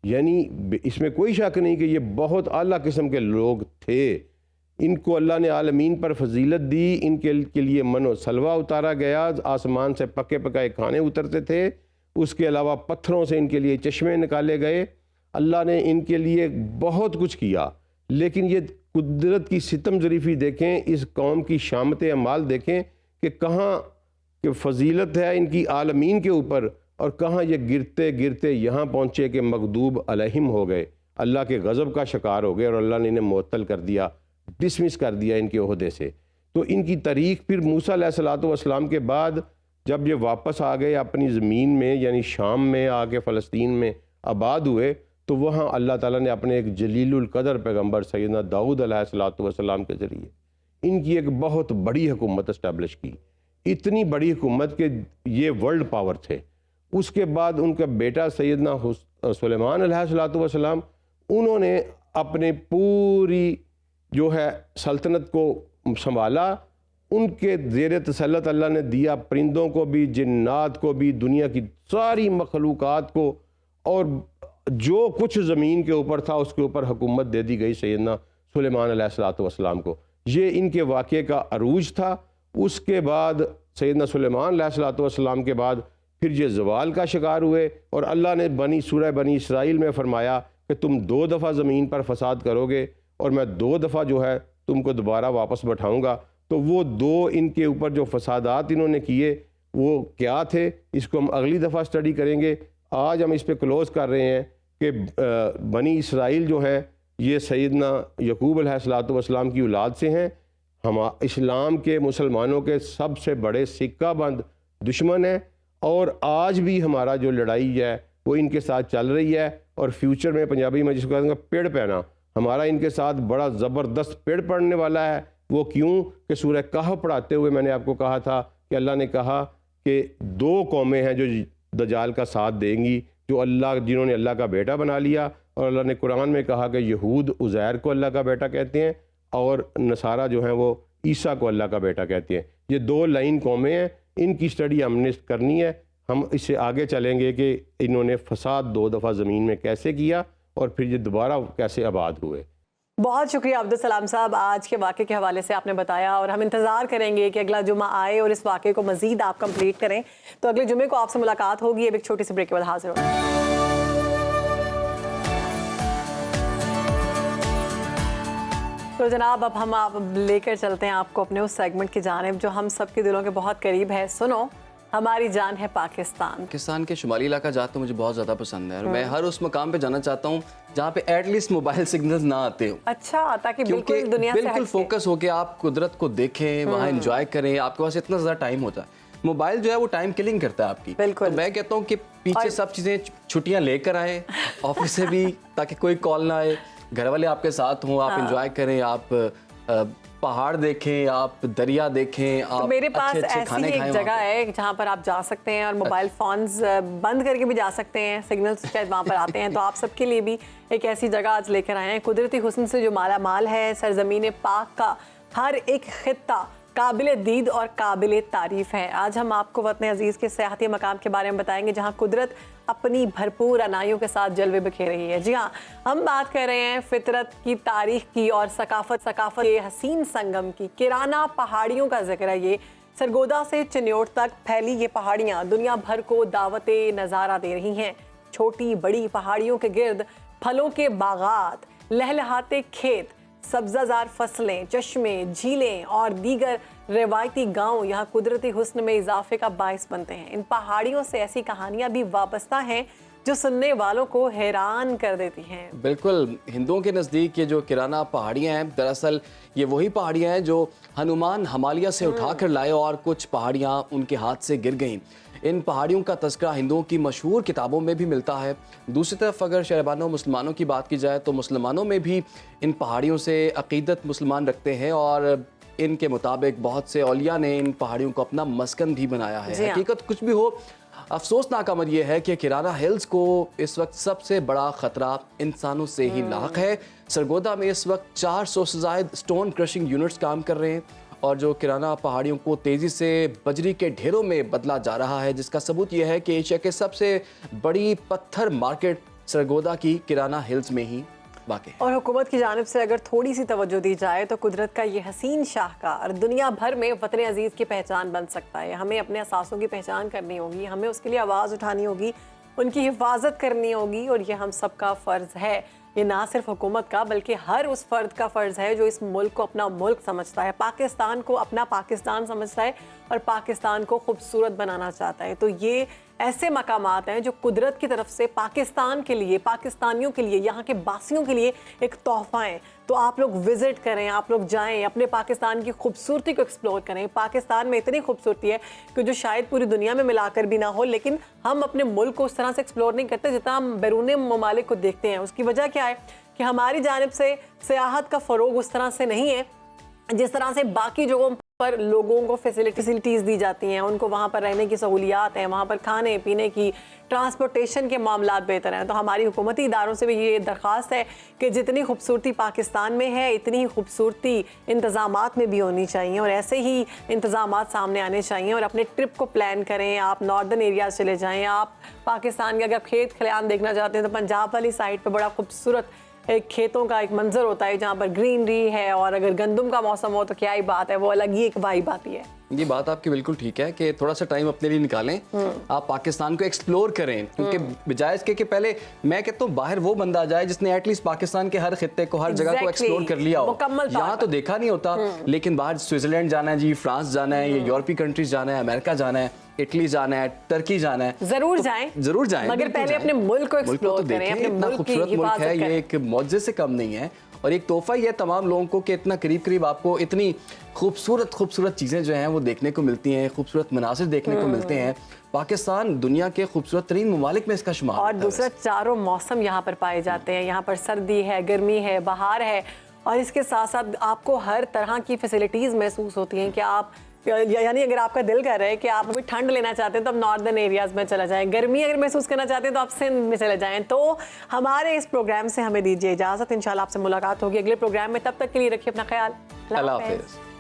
यानी इसमें कोई शक नहीं कि ये बहुत आला किस्म के लोग थे। इनको अल्लाह ने आलमीन पर फजीलत दी, इनके के लिए मनो सलवा उतारा गया, आसमान से पके पकाए खाने उतरते थे, उसके अलावा पत्थरों से इनके लिए चश्मे निकाले गए। अल्लाह ने इनके लिए बहुत कुछ किया, लेकिन ये कुदरत की सितम ज़रीफ़ी देखें, इस कौम की शामत अमाल देखें कि कहाँ कि फजीलत है इनकी आलमीन के ऊपर और कहाँ ये गिरते गिरते यहाँ पहुँचे कि मगदूब अलैहिम हो गए, अल्लाह के गज़ब का शिकार हो गए और अल्लाह ने इन्हें मुअत्तल कर दिया, डिसमिस कर दिया इनके ओहदे से। तो इनकी तारीख़ फिर मूसा अलैहिस्सलातु वस्सलाम के बाद जब ये वापस आ गए अपनी ज़मीन में, यानी शाम में आके फ़लस्तीन में आबाद हुए, तो वहाँ अल्लाह ताला ने अपने एक जलीलुल कदर पैगम्बर सैयदना दाऊद अलैहिस्सलातु वस्सलाम के ज़रिए इनकी एक बहुत बड़ी हुकूमत इस्टेब्लिश की, इतनी बड़ी हुकूमत के ये वर्ल्ड पावर थे। उसके बाद उनका बेटा सैयदना सुलेमान अलैहिस्सलातु वस्सलाम, उन्होंने अपने पूरी जो है सल्तनत को संभाला। उनके ज़ेर तसल्लुत अल्लाह ने दिया परिंदों को भी, जिन्नात को भी, दुनिया की सारी मखलूक़ात को, और जो कुछ ज़मीन के ऊपर था उसके ऊपर हुकूमत दे दी गई सैयदना सुलेमान अलैहिस्सलातु वस्सलाम को। ये इनके वाक़े का अरूज था। उसके बाद सैयदना सुलेमान अलैहिस्सलातु वस्सलाम के बाद फिर ये ज़वाल का शिकार हुए और अल्लाह ने सूरह बनी इसराइल में फ़रमाया कि तुम 2 दफ़ा ज़मीन पर फसाद करोगे और मैं 2 दफ़ा जो है तुमको दोबारा वापस बैठाऊँगा। तो वो 2 इनके ऊपर जो फसादात इन्होंने किए वो क्या थे, इसको हम अगली दफ़ा स्टडी करेंगे। आज हम इस पे क्लोज़ कर रहे हैं कि बनी इसराइल जो है ये सैयदना यकूब अलैहिस्सलातु वस्सलाम की औलाद से हैं। हम इस्लाम के मुसलमानों के सबसे बड़े सिक्का बंद दुश्मन हैं और आज भी हमारा जो लड़ाई है वो इनके साथ चल रही है और फ्यूचर में पंजाबी में जिसको कहते हैं पेड़ पहना, हमारा इनके साथ बड़ा ज़बरदस्त पेड़ पड़ने वाला है। वो क्यों कि सूरह कहफ पढ़ाते हुए मैंने आपको कहा था कि अल्लाह ने कहा कि 2 कौमें हैं जो दजाल का साथ देंगी, जो जिन्होंने अल्लाह का बेटा बना लिया, और अल्लाह ने कुरान में कहा कि यहूद उज़ैर को अल्लाह का बेटा कहते हैं और नसारा जो हैं वो ईसा को अल्लाह का बेटा कहते हैं। ये 2 लाइन कौमें हैं, इनकी स्टडी हमने करनी है। हम इससे आगे चलेंगे कि इन्होंने फसाद 2 दफ़ा ज़मीन में कैसे किया और फिर ये दोबारा कैसे आबाद हुए।
बहुत शुक्रिया अब्दुल सलाम साहब, आज के वाक़े के हवाले से आपने बताया और हम इंतज़ार करेंगे कि अगला जुमा आए और इस वाक़े को मज़ीद आप कंप्लीट करें। तो अगले जुमे को आपसे मुलाकात होगी। अब एक छोटी सी ब्रेक के बाद हाजिर होंगे। तो जनाब अब हम आप लेकर चलते हैं आपको अपने उस सेगमेंट की जानिब जो हम सबके दिलों के बहुत करीब है। सुनो, हमारी जान है
पाकिस्तान के शुमाली इलाका जात तो मुझे बहुत ज़्यादा पसंद है और मैं हर उस मकाम पे जाना चाहता हूँ जहाँ पे एटलीस्ट मोबाइल सिग्नल्स ना आते हो।
अच्छा, ताकि बिल्कुल दुनिया से
बिल्कुल फोकस होके आप कुदरत को देखें, वहाँ एंजॉय करें। आपके पास इतना ज़्यादा टाइम होता है, मोबाइल जो है वो टाइम किलिंग करता है आपकी।
बिल्कुल।
तो मैं कहता हूँ कि पीछे सब चीज़ें छुट्टियाँ लेकर आए ऑफिस से भी, ताकि कोई कॉल ना आए, घर वाले आपके साथ हों, आप एंजॉय करें, आप पहाड़ देखें, आप दरिया देखें, आप
तो मेरे पास
अच्छे
ऐसी
खाने
एक
खाएं
जगह है जहाँ पर आप जा सकते हैं और मोबाइल फोन्स बंद करके भी जा सकते हैं, सिग्नल्स शायद वहाँ पर आते हैं। तो आप सबके लिए भी एक ऐसी जगह आज लेकर आए हैं, कुदरती हुस्न से जो माला माल है। सरजमीन पाक का हर एक खित्ता काबिल दीद और काबिल तारीफ़ है। आज हम आपको वतन अजीज़ के सियाहती मकाम के बारे में बताएंगे जहाँ कुदरत अपनी भरपूर अनाइयों के साथ जलवे बिखेर रही है। जी हाँ, हम बात कर रहे हैं फितरत की, तारीख की और सकाफत के हसीन संगम की। किराना पहाड़ियों का जिक्र है। ये सरगोदा से चिन्योट तक फैली ये पहाड़ियाँ दुनिया भर को दावत नज़ारा दे रही हैं। छोटी बड़ी पहाड़ियों के गिर्द फलों के बागात, लहलहाते खेत, सब्ज़ाजार फसलें, चश्मे, झीलें और दीगर रिवायती गांव यहाँ कुदरती हुस्न में इजाफे का बायस बनते हैं। इन पहाड़ियों से ऐसी कहानियां भी वाबस्ता हैं जो सुनने वालों को हैरान कर देती हैं।
बिल्कुल, हिंदुओं के नज़दीक ये जो किराना पहाड़ियाँ हैं, दरअसल ये वही पहाड़ियाँ हैं जो हनुमान हिमालय से उठा कर लाए और कुछ पहाड़ियाँ उनके हाथ से गिर गईं। इन पहाड़ियों का तज़किरा हिंदुओं की मशहूर किताबों में भी मिलता है। दूसरी तरफ अगर शहरबानों मुसलमानों की बात की जाए तो मुसलमानों में भी इन पहाड़ियों से अक़ीदत मुसलमान रखते हैं और इनके मुताबिक बहुत से औलिया ने इन पहाड़ियों को अपना मस्कन भी बनाया है। हकीकत कुछ भी हो, अफसोसनाक अमर यह है कि किराना हिल्स को इस वक्त सबसे बड़ा ख़तरा इंसानों से ही लाक है। सरगोदा में इस वक्त 400 से ज़ायद स्टोन क्रशिंग यूनिट्स काम कर रहे हैं और जो किराना पहाड़ियों को तेज़ी से बजरी के ढेरों में बदला जा रहा है, जिसका सबूत यह है कि एशिया के सबसे बड़ी पत्थर मार्केट सरगोदा की किराना हिल्स में ही वाकई।
और हुकूमत की जानिब से अगर थोड़ी सी तवज्जो दी जाए तो कुदरत का ये हसीन शाहकार दुनिया भर में वतन अजीज़ की पहचान बन सकता है। हमें अपने असासों की पहचान करनी होगी, हमें उसके लिए आवाज़ उठानी होगी, उनकी हिफाजत करनी होगी, और ये हम सब का फ़र्ज़ है। ये ना सिर्फ हुकूमत का बल्कि हर उस फ़र्द का फ़र्ज़ है जो इस मुल्क को अपना मुल्क समझता है, पाकिस्तान को अपना पाकिस्तान समझता है और पाकिस्तान को खूबसूरत बनाना चाहता है। तो ये ऐसे मकामात हैं जो कुदरत की तरफ से पाकिस्तान के लिए, पाकिस्तानियों के लिए, यहाँ के बासियों के लिए एक तोहफ़ा है। तो आप लोग विज़िट करें, आप लोग जाएं, अपने पाकिस्तान की खूबसूरती को एक्सप्लोर करें। पाकिस्तान में इतनी खूबसूरती है कि जो शायद पूरी दुनिया में मिलाकर भी ना हो, लेकिन हम अपने मुल्क को उस तरह से एक्सप्लोर नहीं करते जितना हम बैरून ममालिक को देखते हैं। उसकी वजह क्या है कि हमारी जानिब से सियाहत का फ़रोग उस तरह से नहीं है जिस तरह से बाकी जगहों पर लोगों को फैसिलिटीज़ दी जाती हैं, उनको वहाँ पर रहने की सहूलियात हैं, वहाँ पर खाने पीने की, ट्रांसपोर्टेशन के मामलात बेहतर हैं। तो हमारी हुकूमती इदारों से भी ये दरख्वास्त है कि जितनी खूबसूरती पाकिस्तान में है इतनी ही खूबसूरती इंतज़ामात में भी होनी चाहिए, और ऐसे ही इंतज़ामात सामने आने चाहिए। और अपने ट्रिप को प्लान करें, आप नॉर्दर्न एरियाज चले जाएँ, आप पाकिस्तान के अगर खेत खलियान देखना चाहते हैं तो पंजाब वाली साइड पर बड़ा खूबसूरत एक खेतों का एक मंजर होता है जहाँ पर ग्रीनरी है, और अगर गंदम का मौसम हो तो क्या ही बात है, वो अलग ही एक वाइब आती है।
ये बात आपकी बिल्कुल ठीक है कि थोड़ा सा टाइम अपने लिए निकालें, आप पाकिस्तान को एक्सप्लोर करें, क्योंकि बजाय इसके कि पहले मैं कहता हूँ बाहर वो बंदा आ जाए जिसने एटलीस्ट पाकिस्तान के हर खित्ते को, हर जगह को एक्सप्लोर कर लिया हो। यहाँ तो देखा नहीं होता, लेकिन बाहर स्विट्जरलैंड जाना है जी, फ्रांस जाना है, ये यूरोपीय कंट्रीज जाना है, अमेरिका जाना है, इटली जाना है, टर्की जाना है,
जरूर जाएं,
जरूर जाएं,
मगर पहले अपने मुल्क को एक्सप्लोर करें, अपने
इतना खूबसूरत मुल्क है, ये एक मौजज़े से कम नहीं है, और एक तोहफा ही है तमाम लोगों को कि इतना करीब करीब आपको इतनी खूबसूरत चीज़ें जो हैं वो देखने को मिलती हैं, खूबसूरत मनासिर देखने को मिलते हैं। पाकिस्तान दुनिया के खूबसूरत तरीन ममालिक में इसका शुमार
और दूसरा चारों मौसम यहाँ पर पाए जाते हैं। यहाँ पर सर्दी है, गर्मी है, बहार है, और इसके साथ साथ आपको हर तरह की फैसिलिटीज़ महसूस होती हैं कि आप, यानी अगर आपका दिल कर रहा है कि आप अभी ठंड लेना चाहते हैं तो आप नॉर्दर्न एरियाज़ में चला जाएं, गर्मी अगर महसूस करना चाहते हैं तो आप सिंध में चले जाएं। तो हमारे इस प्रोग्राम से हमें दीजिए इजाज़त, इंशाल्लाह आपसे मुलाकात होगी अगले प्रोग्राम में। तब तक के लिए रखिए अपना ख्याल।
अल्लाह हाफ़िज़।